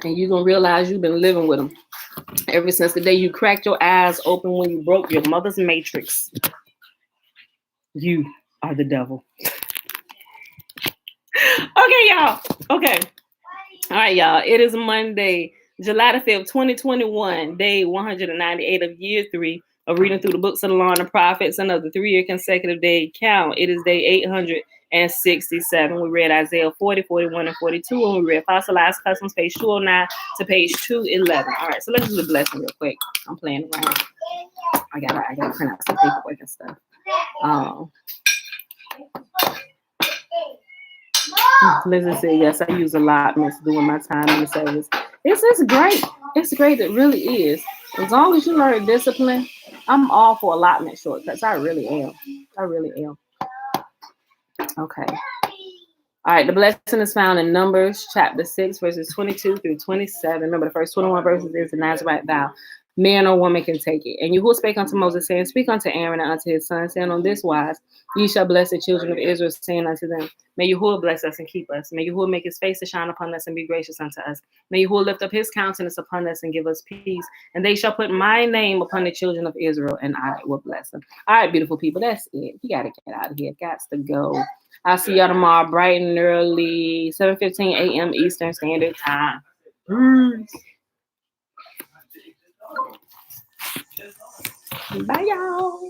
And you're going to realize you've been living with him ever since the day you cracked your eyes open when you broke your mother's matrix. You are the devil. Okay, y'all. Okay. All right, y'all. It is Monday, July the 5th, 2021, day 198 of year 3 of reading through the books of the law and the prophets, another 3-year consecutive day count. It is day 867. We read Isaiah 40, 41, and 42, and we read Fossilized Customs, page 209 to page 211. All right, so let's do the blessing real quick. I'm playing around. I gotta print out some paperwork and stuff. Lizzie said, yes, I use allotments doing my time in the service. It's great. It's great. It really is. As long as you learn discipline, I'm all for allotment shortcuts. I really am. Okay. All right. The blessing is found in Numbers chapter 6, verses 22 through 27. Remember, the first 21 verses is the Nazarite vow. Man or woman can take it. And Yahuwah spake unto Moses, saying, speak unto Aaron and unto his son, saying, on this wise, ye shall bless the children of Israel, saying unto them, may Yahuwah bless us and keep us. May Yahuwah make his face to shine upon us and be gracious unto us. May Yahuwah lift up his countenance upon us and give us peace. And they shall put my name upon the children of Israel, and I will bless them. All right, beautiful people, that's it. You got to get out of here. Got to go. I'll see y'all tomorrow, bright and early, 7:15 a.m. Eastern Standard Time. Peace. Bye, y'all.